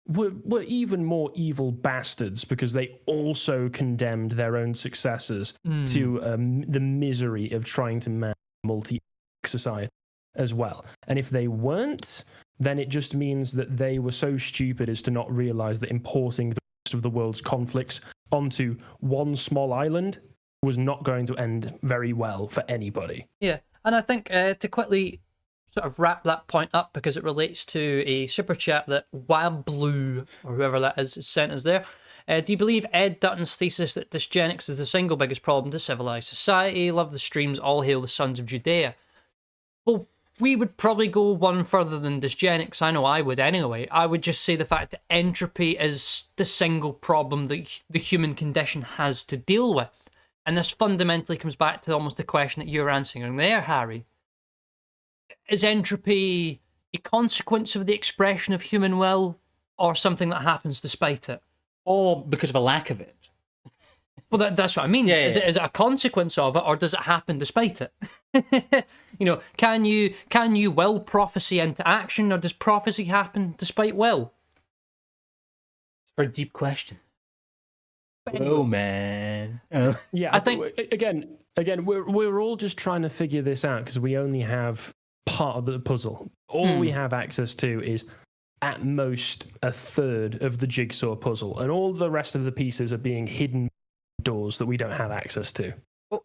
were even more evil bastards, because they also condemned their own successors to the misery of trying to manage multi-society as well. And if they weren't, then it just means that they were so stupid as to not realize that importing the rest of the world's conflicts onto one small island was not going to end very well for anybody. Yeah, and I think to quickly sort of wrap that point up, because it relates to a super chat that Wabblue, or whoever that is, sent us there. Do you believe Ed Dutton's thesis that dysgenics is the single biggest problem to civilized society? Love the streams, all hail the sons of Judea. Well, we would probably go one further than dysgenics. I know I would anyway. I would just say the fact that entropy is the single problem that the human condition has to deal with. And this fundamentally comes back to almost the question that you're answering there, Harry. Is entropy a consequence of the expression of human will, or something that happens despite it? Or because of a lack of it. Well, that's what I mean. Yeah, Is it a consequence of it, or does it happen despite it? Can you will prophecy into action, or does prophecy happen despite will? It's a very deep question. Anyway. Oh, man. Yeah, I think again, we're all just trying to figure this out, because we only have part of the puzzle. All we have access to is at most a third of the jigsaw puzzle, and all the rest of the pieces are being hidden doors that we don't have access to.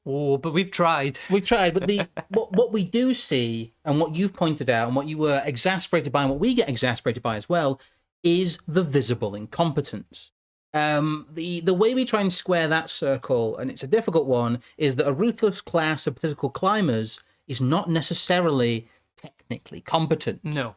Oh, but we've tried. We've tried, but what we do see, and what you've pointed out, and what you were exasperated by, and what we get exasperated by as well, is the visible incompetence. The way we try and square that circle, and it's a difficult one, is that a ruthless class of political climbers is not necessarily technically competent. No.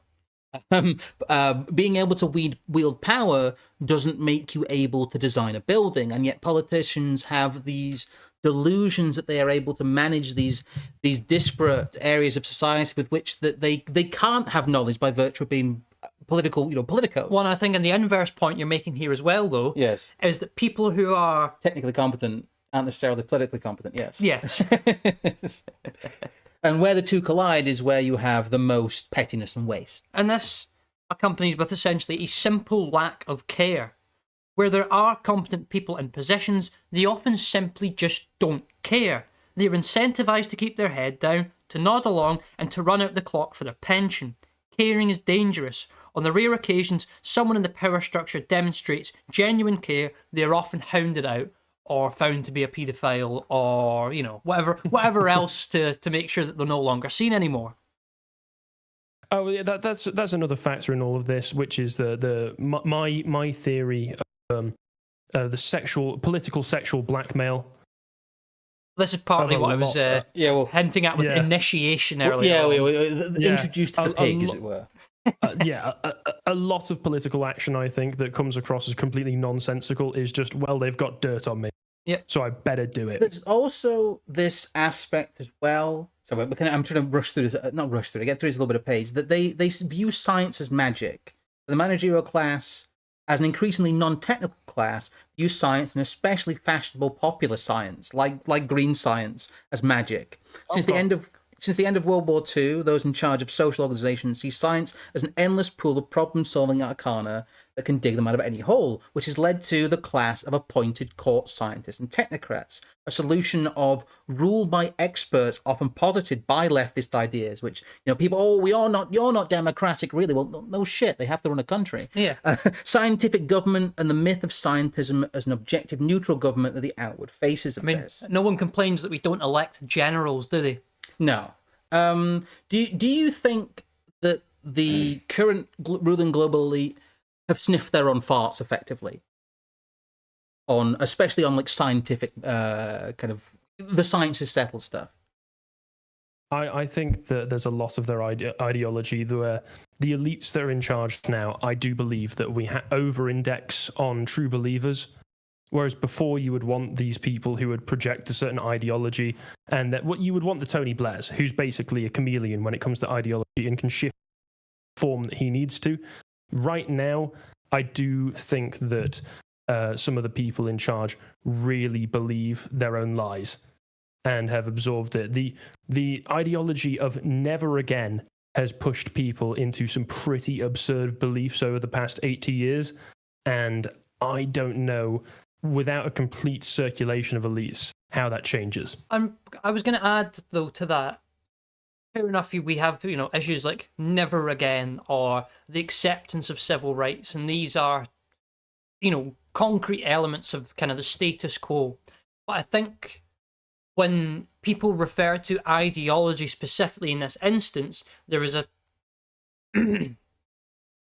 Being able to wield power doesn't make you able to design a building, and yet politicians have these delusions that they are able to manage these disparate areas of society with which that they can't have knowledge by virtue of being political, politicos. Well, I think in the inverse point you're making here as well, though, Yes, is that people who are technically competent aren't necessarily politically competent. yes, And where the two collide is where you have the most pettiness and waste. and this accompanied with essentially a simple lack of care. Where there are competent people in positions, they often simply just don't care. They are incentivized to keep their head down, to nod along, and to run out the clock for their pension. Caring is dangerous. On the rare occasions someone in the power structure demonstrates genuine care, they are often hounded out or found to be a paedophile or, whatever else to make sure that they're no longer seen anymore. Oh, yeah, that's another factor in all of this, which is my theory of the political sexual blackmail. This is partly what I was hinting at with Yeah. initiation earlier. Introduced to the pig, as it were. A lot of political action, I think, that comes across as completely nonsensical is just, well, they've got dirt on me. Yep. So I better do it. There's also this aspect as well. So I'm trying to rush through this, not rush through it, get through this a little bit of page, that they view science as magic. The managerial class, as an increasingly non-technical class, view science, and especially fashionable popular science, like green science, as magic. Since the end of World War II, those in charge of social organizations see science as an endless pool of problem-solving arcana that can dig them out of any hole, which has led to the class of appointed court scientists and technocrats, a solution of rule by experts often posited by leftist ideas, which, people, you're not democratic, really. Well, no shit, they have to run a country. Yeah. Scientific government and the myth of scientism as an objective, neutral government are the outward faces of this. No one complains that we don't elect generals, do they? No. Do you think that the current ruling global elite have sniffed their own farts effectively? Especially on like scientific kind of the sciences settled stuff. I think that there's a lot of their ideology. The elites that are in charge now, I do believe that we over-index on true believers. Whereas before you would want these people who would project a certain ideology, and that what you would want the Tony Blairs, who's basically a chameleon when it comes to ideology and can shift form that he needs to. Right now, I do think that some of the people in charge really believe their own lies and have absorbed it. The ideology of never again has pushed people into some pretty absurd beliefs over the past 80 years, and I don't know, without a complete circulation of elites, how that changes. I was going to add, though, to that, fair enough, we have, issues like never again or the acceptance of civil rights, and these are, concrete elements of kind of the status quo. But I think when people refer to ideology specifically in this instance, there is an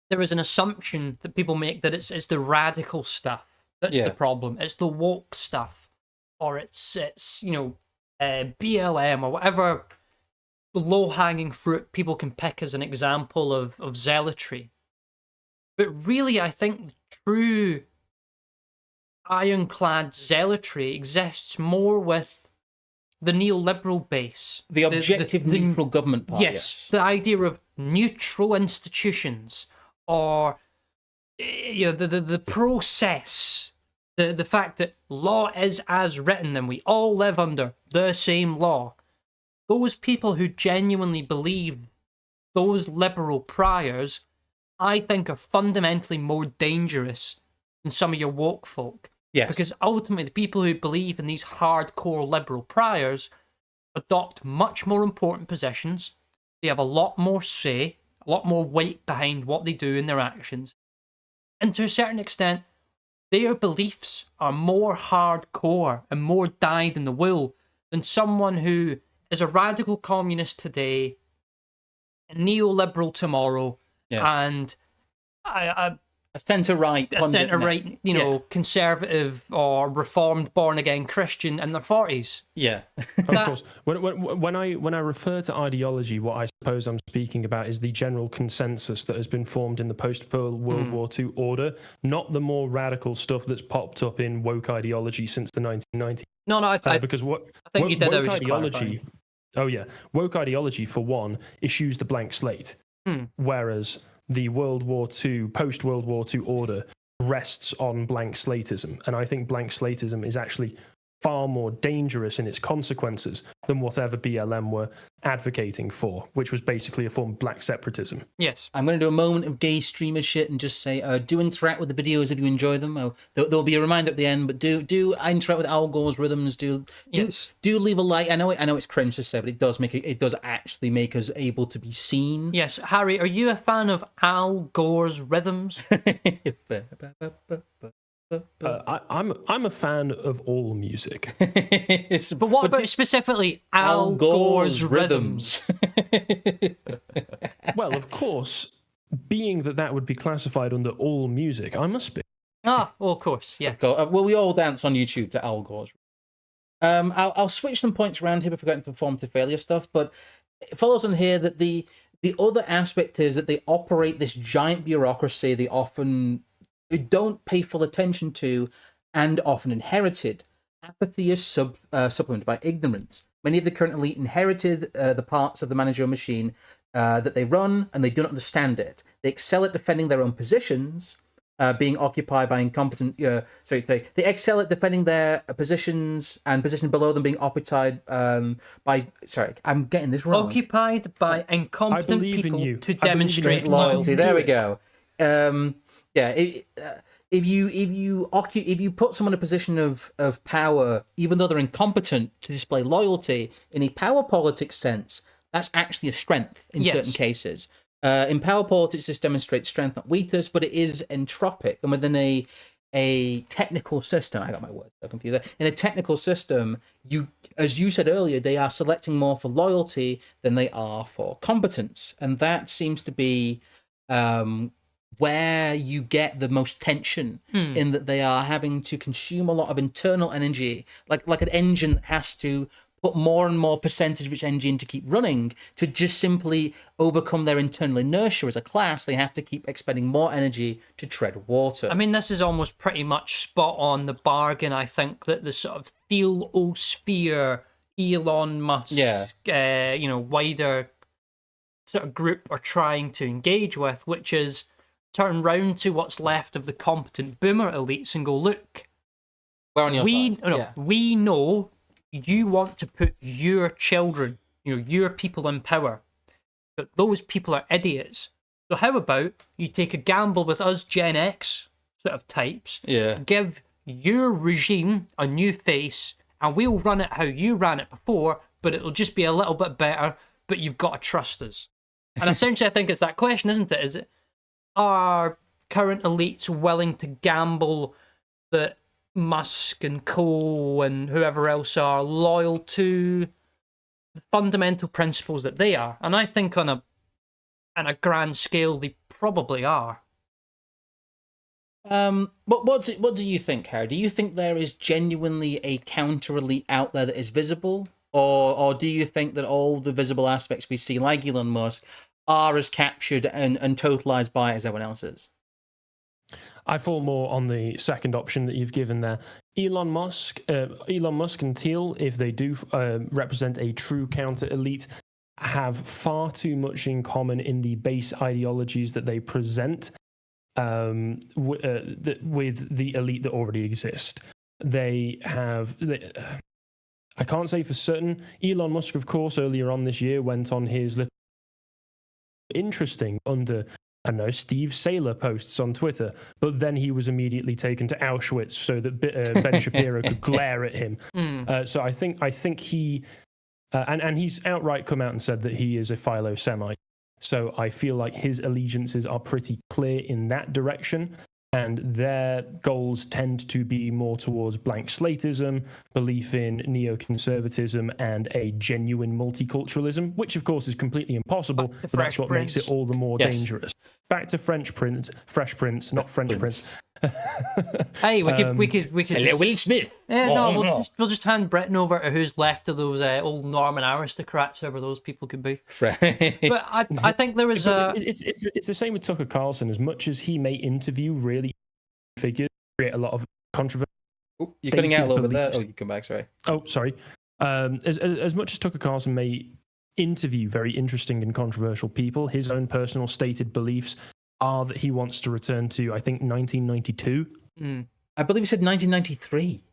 assumption that people make that it's the radical stuff that's the problem. It's the woke stuff, or it's BLM or whatever low-hanging fruit people can pick as an example of zealotry. But really, I think true ironclad zealotry exists more with the neoliberal base. The objective neutral government part, yes. The idea of neutral institutions, or the process, the fact that law is as written and we all live under the same law. Those people who genuinely believe those liberal priors, I think, are fundamentally more dangerous than some of your woke folk. Yes. Because ultimately, the people who believe in these hardcore liberal priors adopt much more important positions. They have a lot more say, a lot more weight behind what they do in their actions. And to a certain extent, their beliefs are more hardcore and more dyed in the wool than someone who is a radical communist today, a neoliberal tomorrow, and a a centre-right pundit. centre-right, you know, conservative or reformed, born-again Christian in their 40s. Yeah. Of course. When I refer to ideology, what I suppose I'm speaking about is the general consensus that has been formed in the post-World War II order, not the more radical stuff that's popped up in woke ideology since the 1990s. No, I because I think you did. Woke ideology. Oh yeah, woke ideology for one issues the blank slate, whereas the post-World War II order rests on blank slatism, and I think blank slatism is actually far more dangerous in its consequences than whatever BLM were advocating for, which was basically a form of black separatism. Yes. I'm going to do a moment of gay streamer shit and just say, do interact with the videos if you enjoy them. There'll be a reminder at the end, but do interact with Al Gore's rhythms. Do leave a like. I know it's cringe to say, but it does actually make us able to be seen. Yes, Harry, are you a fan of Al Gore's rhythms? I'm a fan of all music. But what about specifically Al Gore's rhythms? Well, of course, being that would be classified under all music, I must be. Well, of course, yes. Well, we all dance on YouTube to Al Gore's. I'll switch some points around here before getting to performative failure stuff, but it follows on here that the other aspect is that they operate this giant bureaucracy they often don't pay full attention to and often inherited. Apathy is supplemented by ignorance. Many of the current elite inherited the parts of the managerial machine that they run, and they do not understand it. They excel at defending their own positions, being occupied by incompetent... they excel at defending their positions and positions below them being occupied by... Sorry, I'm getting this wrong. Occupied by incompetent people to demonstrate loyalty. There we go. If you put someone in a position of power, even though they're incompetent to display loyalty, in a power politics sense, that's actually a strength in certain cases. In power politics, this demonstrates strength, not weakness, but it is entropic. And within a technical system, I got my words so confused. In a technical system, as you said earlier, they are selecting more for loyalty than they are for competence, and that seems to be where you get the most tension, in that they are having to consume a lot of internal energy, like an engine that has to put more and more percentage of its engine to keep running to just simply overcome their internal inertia as a class. They have to keep expending more energy to tread water. I mean, this is almost pretty much spot on the bargain, I think, that the sort of theosphere, Elon Musk, wider sort of group are trying to engage with, which is turn round to what's left of the competent boomer elites and go, look, we know you want to put your children, your people in power, but those people are idiots. So how about you take a gamble with us Gen X sort of types, give your regime a new face, and we'll run it how you ran it before, but it'll just be a little bit better, but you've got to trust us. And essentially I think it's that question, isn't it? Is it, are current elites willing to gamble that Musk and co and whoever else are loyal to the fundamental principles that they are? And I think on a grand scale, they probably are. What do you think, Harry? Do you think there is genuinely a counter elite out there that is visible, or do you think that all the visible aspects we see, like Elon Musk, are as captured and totalized by it as everyone else is? I fall more on the second option that you've given there. Elon Musk and Thiel, if they do represent a true counter elite, have far too much in common in the base ideologies that they present with the elite that already exist. I can't say for certain. Elon Musk, of course, earlier on this year went on his little interesting under, I don't know, Steve Saylor posts on Twitter, but then he was immediately taken to Auschwitz so that Ben Shapiro could glare at him. So I think he, and he's outright come out and said that he is a philo-Semite. So I feel like his allegiances are pretty clear in that direction. And their goals tend to be more towards blank slatism, belief in neoconservatism, and a genuine multiculturalism, which of course is completely impossible, but that's what makes it all the more dangerous. Back to Fresh Prince, not French Prince. Hey, we could. Will Smith. Yeah, no, we'll just hand Britain over to who's left of those old Norman aristocrats, whoever those people could be. But I think there was it's the same with Tucker Carlson. As much as he may interview really figures, create a lot of controversy. Oh, you're cutting out a little bit there. Oh, you come back. Sorry. Oh, sorry. As much as Tucker Carlson may interview very interesting and controversial people, his own personal stated beliefs are that he wants to return to, I think, 1992. I believe he said 1993.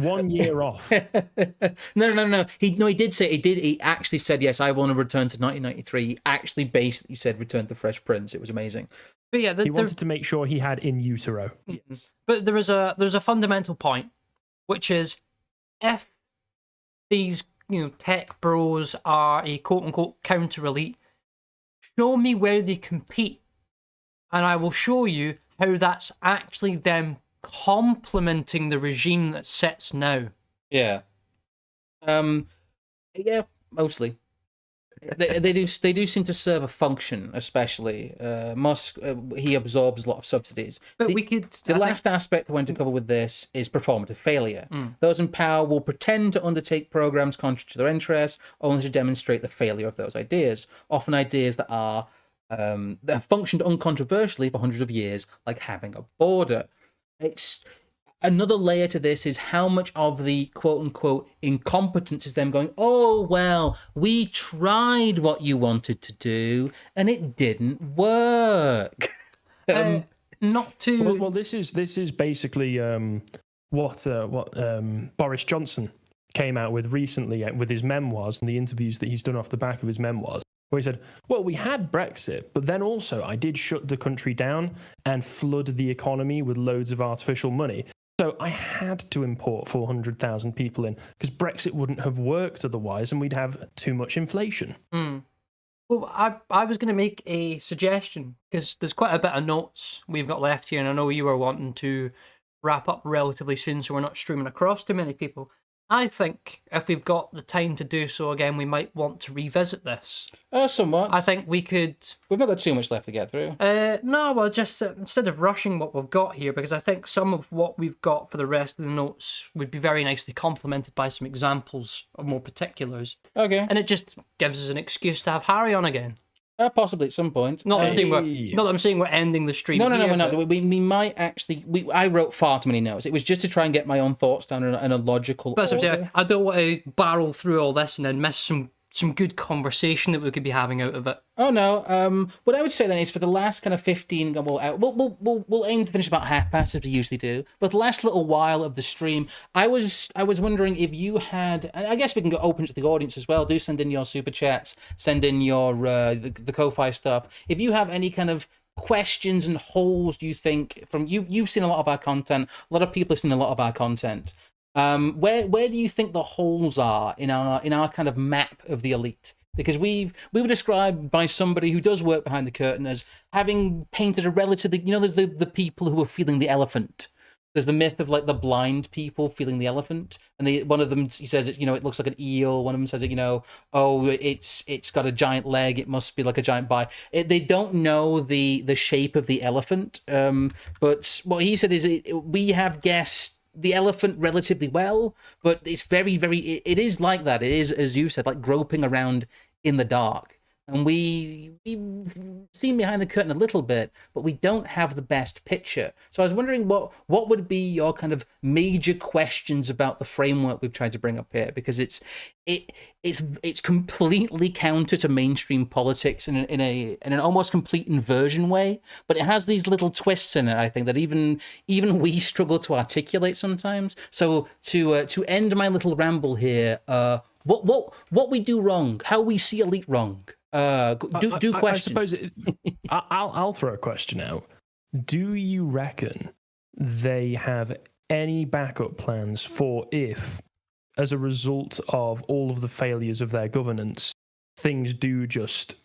1 year off. No. He did say he actually said, yes, I want to return to 1993. He actually basically said return to Fresh Prince. It was amazing. But yeah, he wanted to make sure he had in utero. Yes. But there's a fundamental point, which is if these tech bros are a quote unquote counter elite, show me where they compete, and I will show you how that's actually them complementing the regime that sits now. Yeah. Yeah, mostly. They do seem to serve a function, especially Musk. He absorbs a lot of subsidies. But the last aspect I want to cover with this is performative failure. Those in power will pretend to undertake programs contrary to their interests, only to demonstrate the failure of those ideas. Often ideas that have functioned uncontroversially for hundreds of years, like having a border. It's another layer to this is how much of the quote-unquote incompetence is them going, oh, well, we tried what you wanted to do, and it didn't work. Not to... Well, this is basically what Boris Johnson came out with recently with his memoirs and the interviews that he's done off the back of his memoirs, where he said, well, we had Brexit, but then also I did shut the country down and flood the economy with loads of artificial money. So I had to import 400,000 people in because Brexit wouldn't have worked otherwise and we'd have too much inflation. Well, I was going to make a suggestion because there's quite a bit of notes we've got left here, and I know you were wanting to wrap up relatively soon so we're not streaming across too many people. I think if we've got the time to do so again, we might want to revisit this. Somewhat. I think we could... We've not got too much left to get through. No, well, just instead of rushing what we've got here, because I think some of what we've got for the rest of the notes would be very nicely complemented by some examples of more particulars. Okay. And it just gives us an excuse to have Harry on again. Possibly at some point. Not that I'm saying we're ending the stream. No, here, we're not. We might actually. I wrote far too many notes. It was just to try and get my own thoughts down in a logical order. I don't want to barrel through all this and then miss some good conversation that we could be having out of it. Oh no. What I would say then is for the last kind of 15, we'll aim to finish about half past as we usually do. But the last little while of the stream, I was wondering if you had, and I guess we can go open to the audience as well. Do send in your super chats, send in your the Ko-Fi stuff. If you have any kind of questions and holes, do you think from you've seen a lot of our content, a lot of people have seen a lot of our content. Where do you think the holes are in our kind of map of the elite? Because we were described by somebody who does work behind the curtain as having painted a relatively, there's the people who are feeling the elephant. There's the myth of like the blind people feeling the elephant, and one of them, he says it looks like an eel. One of them says it's got a giant leg. It must be like a giant bite. They don't know the shape of the elephant. But what he said is we have guessed the elephant relatively well, but it's very, very, it is like that. It is, as you said, like groping around in the dark. And we've seen behind the curtain a little bit, but we don't have the best picture. So I was wondering what would be your kind of major questions about the framework we've tried to bring up here, because it's completely counter to mainstream politics in an almost complete inversion way, but it has these little twists in it, I think, that even we struggle to articulate sometimes. So to end my little ramble here, what we do wrong, how we see elite wrong. Do question. I suppose I'll throw a question out. Do you reckon they have any backup plans for if, as a result of all of the failures of their governance, things do just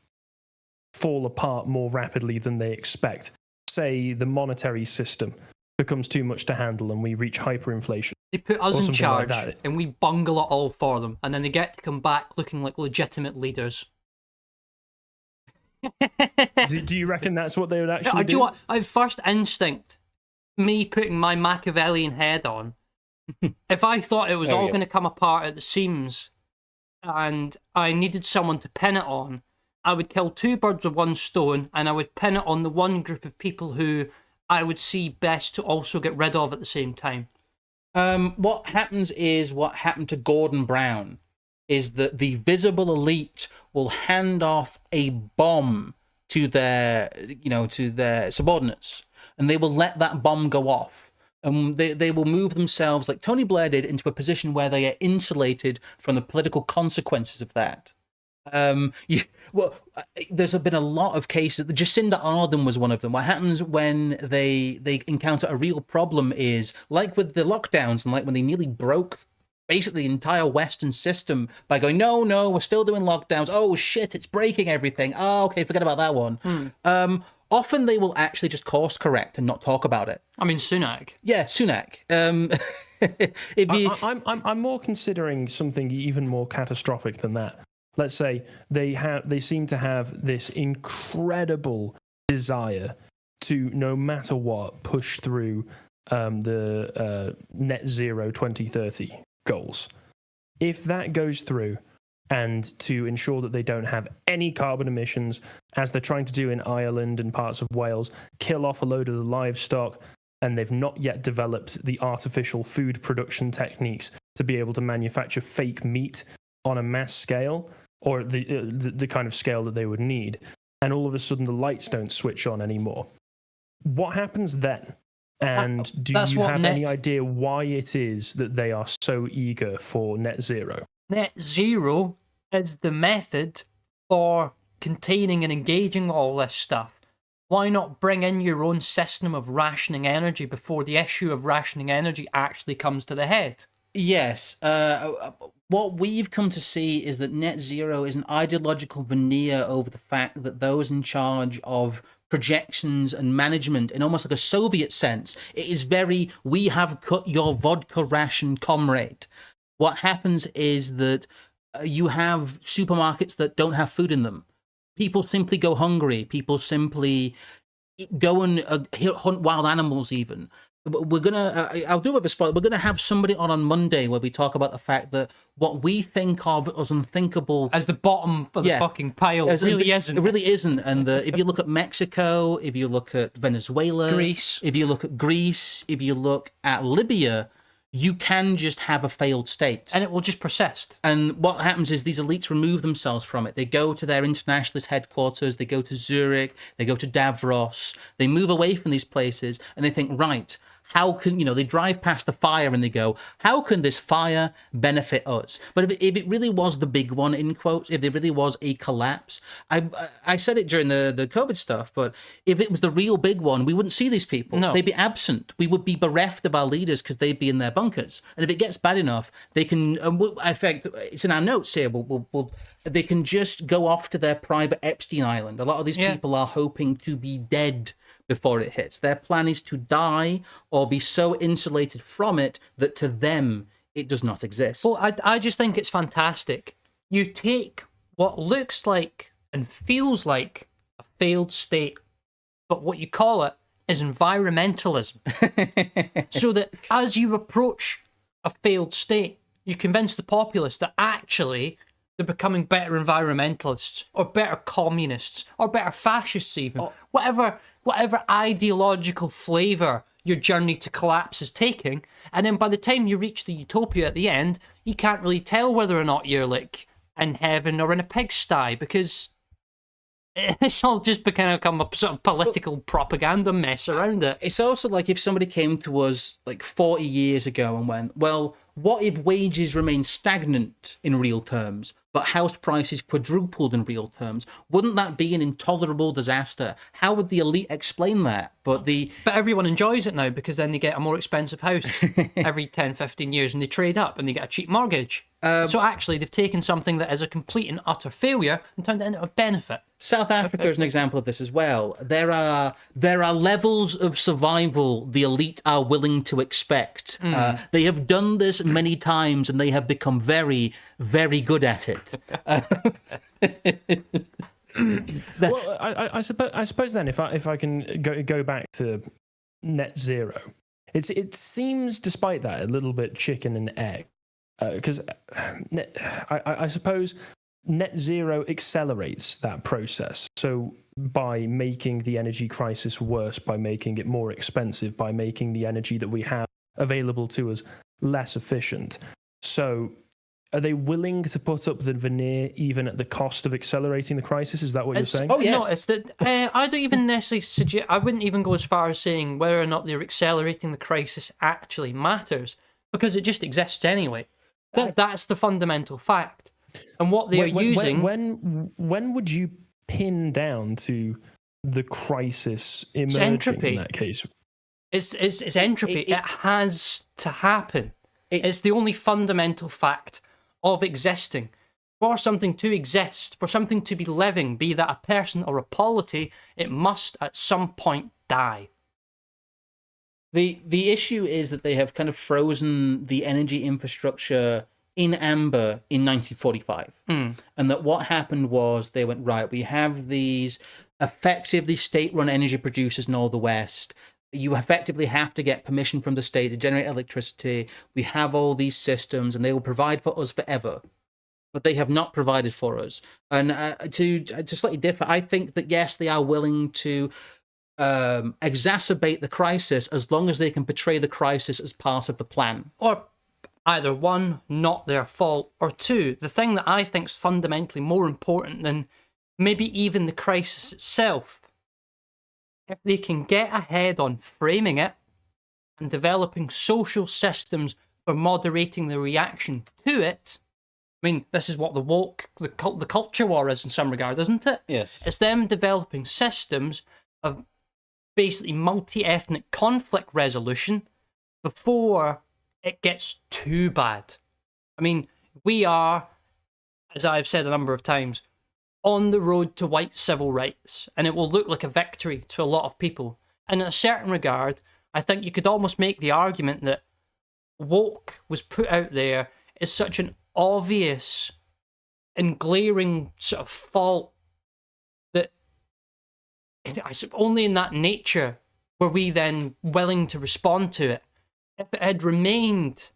fall apart more rapidly than they expect? say the monetary system becomes too much to handle and we reach hyperinflation. They put us or in something charge, like that. and we bungle it all for them, and then they get to come back looking like legitimate leaders. Do you reckon that's what they would actually Do you know what? First instinct, me putting my Machiavellian head on, if I thought it was all going to come apart at the seams and I needed someone to pin it on, I would kill two birds with one stone, and I would pin it on the one group of people who I would see best to also get rid of at the same time. What happens is what happened to Gordon Brown is that the visible elite will hand off a bomb to their, to their subordinates, and they will let that bomb go off. And they will move themselves, like Tony Blair did, into a position where they are insulated from the political consequences of that. There's been a lot of cases. Jacinda Ardern was one of them. What happens when they encounter a real problem is, like with the lockdowns and like when they nearly broke basically the entire Western system by going, no, we're still doing lockdowns. Oh, shit, it's breaking everything. Oh, okay, forget about that one. Often they will actually just course correct and not talk about it. I mean, Sunak. Yeah, Sunak. I'm more considering something even more catastrophic than that. Let's say they seem to have this incredible desire to, no matter what, push through the net zero 2030 goals. If that goes through, and to ensure that they don't have any carbon emissions, as they're trying to do in Ireland and parts of Wales, kill off a load of the livestock, and they've not yet developed the artificial food production techniques to be able to manufacture fake meat on a mass scale, or the kind of scale that they would need, and all of a sudden the lights don't switch on anymore. What happens then? And do you have any idea why it is that they are so eager for net zero? Net zero is the method for containing and engaging all this stuff. Why not bring in your own system of rationing energy before the issue of rationing energy actually comes to the head? Yes. What we've come to see is that net zero is an ideological veneer over the fact that those in charge of projections and management, in almost like a Soviet sense, it is very, we have cut your vodka ration, comrade. What happens is that you have supermarkets that don't have food in them. People simply go hungry. People simply go and hunt wild animals even. We're gonna, I'll do it with a spoiler, we're gonna have somebody on Monday where we talk about the fact that what we think of as unthinkable... As the bottom of the fucking pile, it really isn't. It really isn't. And if you look at Mexico, if you look at Venezuela... Greece. If you look at Greece, if you look at Libya, you can just have a failed state. And it will just persist. And what happens is these elites remove themselves from it. They go to their internationalist headquarters, they go to Zurich, they go to Davos, they move away from these places, and they think, right... How can, they drive past the fire and they go, how can this fire benefit us? But if it really was the big one, in quotes, if there really was a collapse, I said it during the COVID stuff, but if it was the real big one, we wouldn't see these people. No. They'd be absent. We would be bereft of our leaders because they'd be in their bunkers. And if it gets bad enough, they can, in fact, it's in our notes here, they can just go off to their private Epstein Island. A lot of these people are hoping to be dead before it hits. Their plan is to die or be so insulated from it that to them it does not exist. Well, I just think it's fantastic. You take what looks like and feels like a failed state, but what you call it is environmentalism. So that as you approach a failed state, you convince the populace that actually they're becoming better environmentalists or better communists or better fascists even. Whatever ideological flavour your journey to collapse is taking, and then by the time you reach the utopia at the end, you can't really tell whether or not you're like in heaven or in a pigsty, because it's all just become a sort of political propaganda mess around it. It's also like if somebody came to us like 40 years ago and went, well, what if wages remain stagnant in real terms, but house prices quadrupled in real terms. Wouldn't that be an intolerable disaster? How would the elite explain that? But everyone enjoys it now because then they get a more expensive house every 10, 15 years and they trade up and they get a cheap mortgage. So actually, they've taken something that is a complete and utter failure and turned it into a benefit. South Africa is an example of this as well. There are levels of survival the elite are willing to expect. They have done this many times and they have become very, very good at it. Well, I suppose then, if I can go back to net zero, it seems, despite that, a little bit chicken and egg, because I suppose net zero accelerates that process. So by making the energy crisis worse, by making it more expensive, by making the energy that we have available to us less efficient. So are they willing to put up the veneer even at the cost of accelerating the crisis? Is that what you're saying? Oh, yeah. No, it's that I don't even necessarily suggest. I wouldn't even go as far as saying whether or not they're accelerating the crisis actually matters, because it just exists anyway. That's the fundamental fact. And what they are using. When would you pin down to the crisis emerging in that case? It's entropy. It has to happen. It's the only fundamental fact of existing. For something to exist, for something to be living, be that a person or a polity, it must at some point die. The issue is that they have kind of frozen the energy infrastructure in amber in 1945. And that what happened was they went, right, we have these effectively state-run energy producers in all the West. You effectively have to get permission from the state to generate electricity. We have all these systems and they will provide for us forever. But they have not provided for us. And to slightly differ, I think that yes, they are willing to exacerbate the crisis as long as they can portray the crisis as part of the plan. Or either one, not their fault, or two, the thing that I think is fundamentally more important than maybe even the crisis itself, if they can get ahead on framing it and developing social systems for moderating the reaction to it. I mean, this is what the culture war is in some regard, isn't it? Yes. It's them developing systems of basically multi-ethnic conflict resolution before it gets too bad. I mean, we are, as I've said a number of times, on the road to white civil rights, and it will look like a victory to a lot of people. And in a certain regard, I think you could almost make the argument that woke was put out there as such an obvious and glaring sort of fault that only in that nature were we then willing to respond to it. If it had remained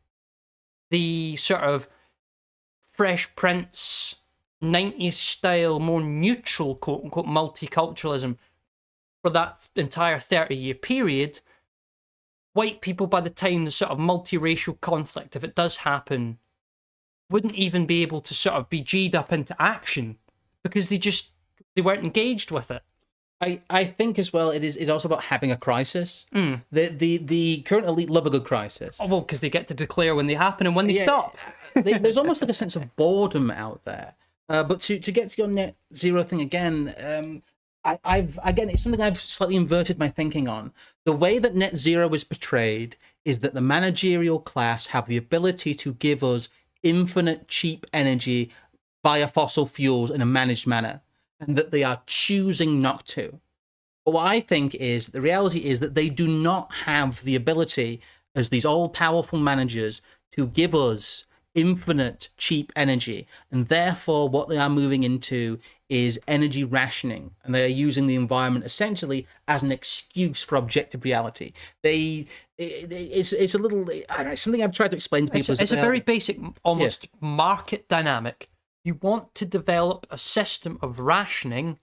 the sort of Fresh Prince 90s style, more neutral, quote unquote, multiculturalism for that entire 30-year period, white people, by the time the sort of multiracial conflict, if it does happen, wouldn't even be able to sort of be G'd up into action because they weren't engaged with it. I think as well it is also about having a crisis. The current elite love a good crisis. Oh, well, because they get to declare when they happen and when they stop. There's almost like a sense of boredom out there. But to get to your net zero thing again, it's something I've slightly inverted my thinking on. The way that net zero is portrayed is that the managerial class have the ability to give us infinite cheap energy via fossil fuels in a managed manner, and that they are choosing not to. But what I think is the reality is that they do not have the ability as these all-powerful managers to give us infinite cheap energy, and therefore what they are moving into is energy rationing, and they are using the environment essentially as an excuse for objective reality. It's a little, I don't know, something I've tried to explain to people. It's a very basic, almost market dynamic. You want to develop a system of rationing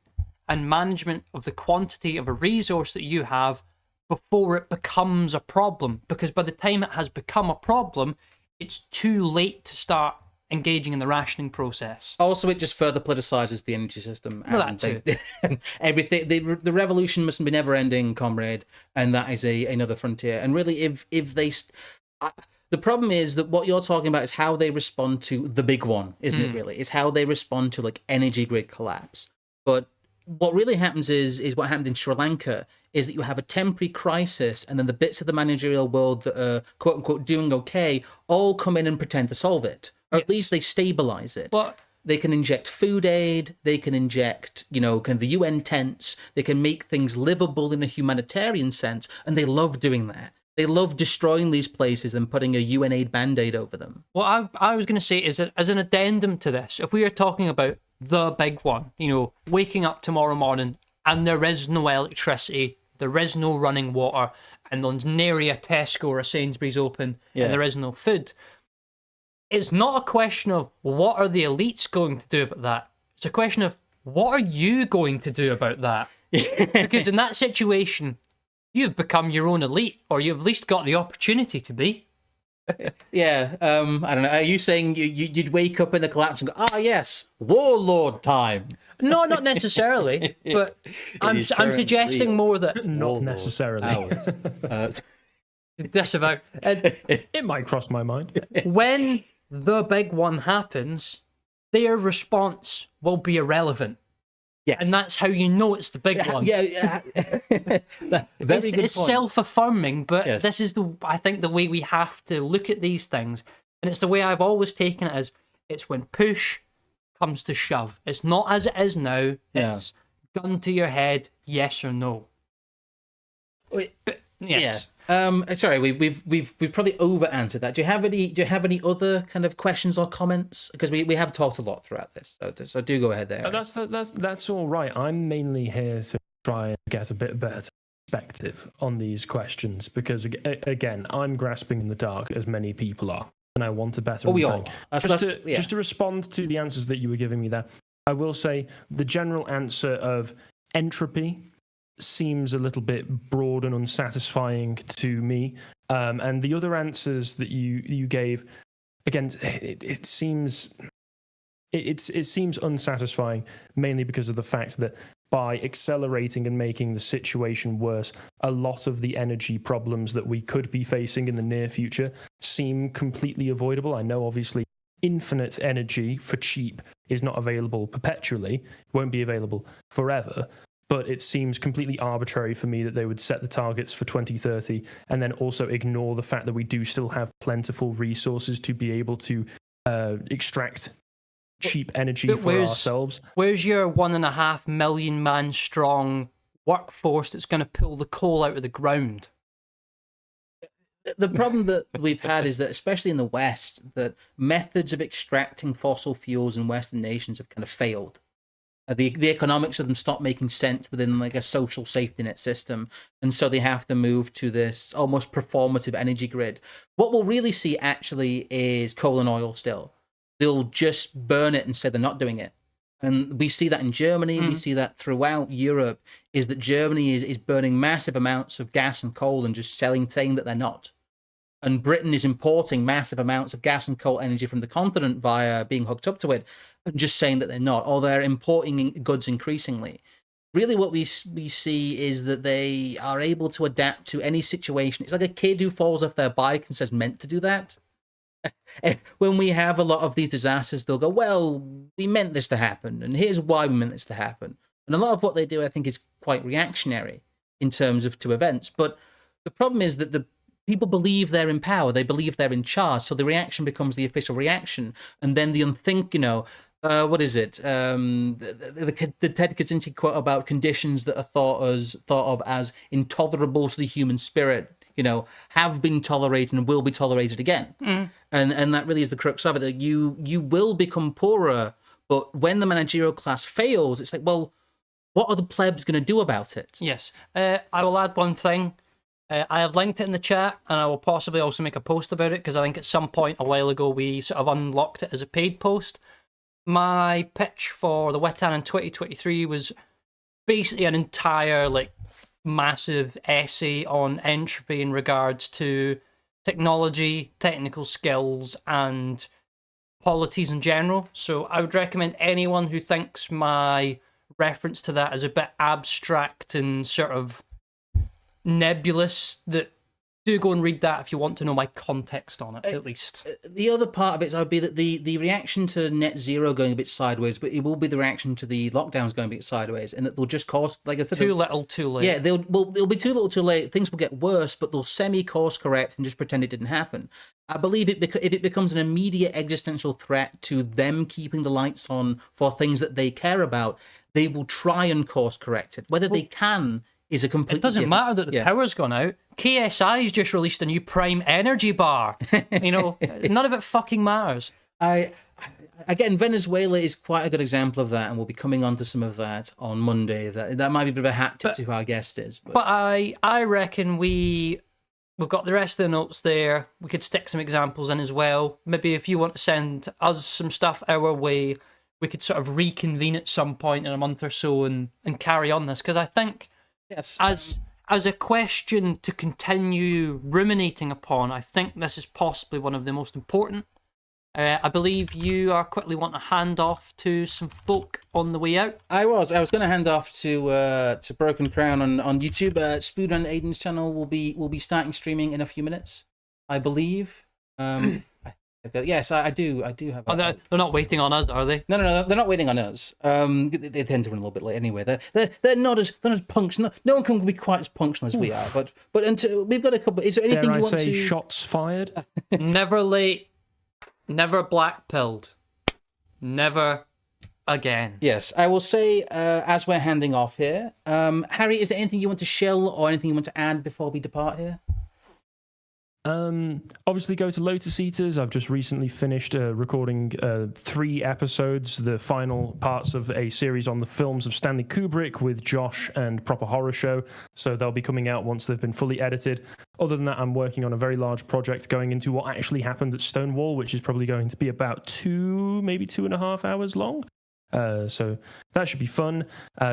and management of the quantity of a resource that you have before it becomes a problem, because by the time it has become a problem, it's too late to start engaging in the rationing process. Also, it just further politicizes the energy system. Well, that too. Everything. The revolution mustn't be never ending, comrade, and that is another frontier. And really, if they, The problem is that what you're talking about is how they respond to the big one, isn't it? Really, it's how they respond to like energy grid collapse. But what really happens is what happened in Sri Lanka is that you have a temporary crisis, and then the bits of the managerial world that are quote unquote doing okay all come in and pretend to solve it, or at least they stabilize it. But they can inject food aid, they can inject, kind of the UN tents, they can make things livable in a humanitarian sense, and they love doing that. They love destroying these places and putting a UN aid band-aid over them. what I was going to say is that as an addendum to this, if we are talking about the big one, waking up tomorrow morning and there is no electricity, there is no running water, and there's nary a Tesco or a Sainsbury's open, and there is no food, it's not a question of what are the elites going to do about that. It's a question of what are you going to do about that? Because in that situation, you've become your own elite, or you've at least got the opportunity to be. Yeah, I don't know. Are you saying you'd wake up in the collapse and go, yes, warlord time? No, not necessarily, but I'm suggesting more that Not necessarily. disavow. It might cross my mind. When the big one happens, their response will be irrelevant. Yeah, And that's how you know it's the big one. Yeah. It's self-affirming, but Yes. this is I think the way we have to look at these things. And it's the way I've always taken it as it's when push comes to shove. It's not as it is now. Yeah. It's gun to your head, yes or no. Wait, But, yes. Yeah. Sorry, we've probably over answered that. Do you have any other kind of questions or comments? Because we have talked a lot throughout this, so do go ahead there. That's all right. I'm mainly here to try and get a bit better perspective on these questions because again, I'm grasping in the dark as many people are, and I want a better understanding. Just to respond to the answers that you were giving me there, I will say the general answer of entropy seems a little bit broad and unsatisfying to me, and the other answers that you gave, again, it seems unsatisfying, mainly because of the fact that by accelerating and making the situation worse, a lot of the energy problems that we could be facing in the near future seem completely avoidable. I know, obviously, infinite energy for cheap is not available perpetually, won't be available forever. But it seems completely arbitrary for me that they would set the targets for 2030 and then also ignore the fact that we do still have plentiful resources to be able to extract cheap energy for ourselves. Where's your 1.5 million man strong workforce that's going to pull the coal out of the ground? The problem that we've had is that, especially in the West, that methods of extracting fossil fuels in Western nations have kind of failed. The economics of them stop making sense within like a social safety net system, and so they have to move to this almost performative energy grid. What we'll really see actually is coal and oil still. They'll just burn it and say they're not doing it. And we see that in Germany, we see that throughout Europe, is that Germany is burning massive amounts of gas and coal and just saying that they're not. And Britain is importing massive amounts of gas and coal energy from the continent via being hooked up to it, and just saying that they're not, or they're importing goods increasingly. Really what we see is that they are able to adapt to any situation. It's like a kid who falls off their bike and says, meant to do that. When we have a lot of these disasters, they'll go, well, we meant this to happen, and here's why we meant this to happen. And a lot of what they do, I think, is quite reactionary in terms of to events. But the problem is that the people believe they're in power, they believe they're in charge, so the reaction becomes the official reaction, and then the what is it? The Ted Kaczynski quote about conditions that are thought of as intolerable to the human spirit, have been tolerated and will be tolerated again. And that really is the crux of it, that you will become poorer, but when the managerial class fails, it's like, well, what are the plebs going to do about it? Yes. I will add one thing. I have linked it in the chat, and I will possibly also make a post about it, because I think at some point a while ago we sort of unlocked it as a paid post. My pitch for the Witan in 2023 was basically an entire, massive essay on entropy in regards to technology, technical skills, and polities in general. So I would recommend anyone who thinks my reference to that is a bit abstract and sort of nebulous, that do go and read that if you want to know my context on it, at least. The other part of it would be that the reaction to net zero going a bit sideways, but it will be the reaction to the lockdowns going a bit sideways, and that they'll just cause, like I said, Too little, too late. Yeah, they'll be too little, too late. Things will get worse, but they'll semi-course correct and just pretend it didn't happen. I believe if it becomes an immediate existential threat to them keeping the lights on for things that they care about, they will try and course correct it. Whether they can is a completely It doesn't matter that the power's gone out. KSI's just released a new Prime Energy bar. You know, none of it fucking matters. Again, Venezuela is quite a good example of that, and we'll be coming on to some of that on Monday. That might be a bit of a hat tip to who our guest is. But I reckon we've got the rest of the notes there. We could stick some examples in as well. Maybe if you want to send us some stuff our way, we could sort of reconvene at some point in a month or so and carry on this. Because I think yes, as a question to continue ruminating upon, I think this is possibly one of the most important. I believe you are quickly wanting to hand off to some folk on the way out. I was going to hand off to Broken Crown on YouTube. Spoon and Aiden's channel will be starting streaming in a few minutes, I believe. Yes, I do have. Oh, they're not waiting on us, are they? No, they're not waiting on us. They tend to run a little bit late anyway. They're not as punctual. No one can be quite as punctual as we are. But until we've got a couple. Is there anything Dare you I want say to? shots fired? Never late, never black-pilled, never again. Yes, I will say as we're handing off here, Harry, is there anything you want to shill or anything you want to add before we depart here? Obviously go to Lotus Eaters. I've just recently finished recording 3 episodes, the final parts of a series on the films of Stanley Kubrick with Josh and Proper Horror Show. So they'll be coming out once they've been fully edited. Other than that, I'm working on a very large project going into what actually happened at Stonewall, which is probably going to be about 2, maybe 2.5 hours long. So that should be fun.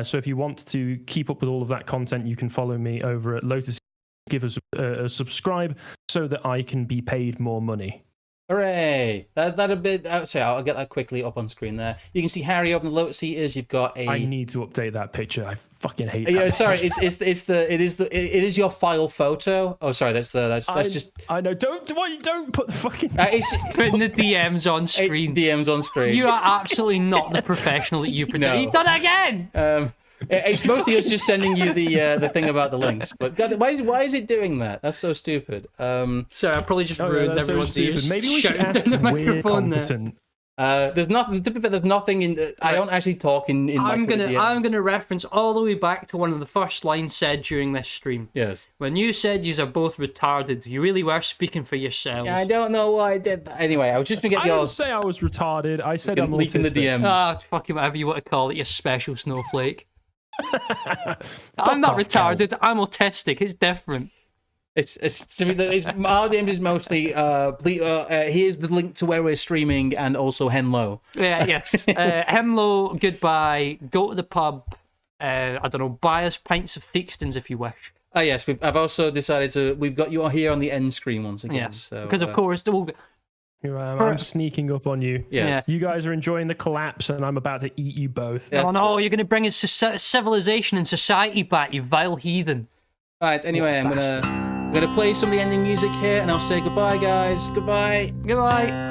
So if you want to keep up with all of that content, you can follow me over at Lotus. Give us a subscribe so that I can be paid more money. Hooray! That'll be. So I'll get that quickly up on screen there. You can see Harry over the Lotus Eaters. You've got a. I need to update that picture. I fucking hate that. Yeah, sorry. Picture. It is your file photo. Oh, sorry. That's just. I know. Don't put the fucking. Putting the DMs on screen. DMs on screen. You are absolutely not the professional that you pretend. No. He's done it again. It's mostly us just sending you the thing about the links. But God, why is it doing that? That's so stupid. Sorry, I probably just ruined everyone's ears. Maybe we should ask the we're microphone competent. There's nothing. To be fair, there's nothing in. I don't actually talk in. I'm gonna reference all the way back to one of the first lines said during this stream. Yes. When you said you are both retarded, you really were speaking for yourselves. Yeah, I don't know why I did that. Anyway, I was just gonna get I didn't say I was retarded. I said I'm leaking the autistic. DM. Fucking whatever you want to call it, you special snowflake. I'm not retarded. Cal. I'm autistic. It's different. It's our name is mostly here's the link to where we're streaming and also Henlo. Yeah, yes. Hemlo, goodbye. Go to the pub. I don't know. Buy us pints of Theakston's if you wish. Yes, I've also decided to. We've got you here on the end screen once again. Yes, so, because of course. Here I am. I'm sneaking up on you. Yes. You guys are enjoying the collapse, and I'm about to eat you both. Yeah. Oh no, you're going to bring us civilization and society back, you vile heathen. Right, anyway, I'm gonna play some of the ending music here, and I'll say goodbye, guys. Goodbye. Goodbye.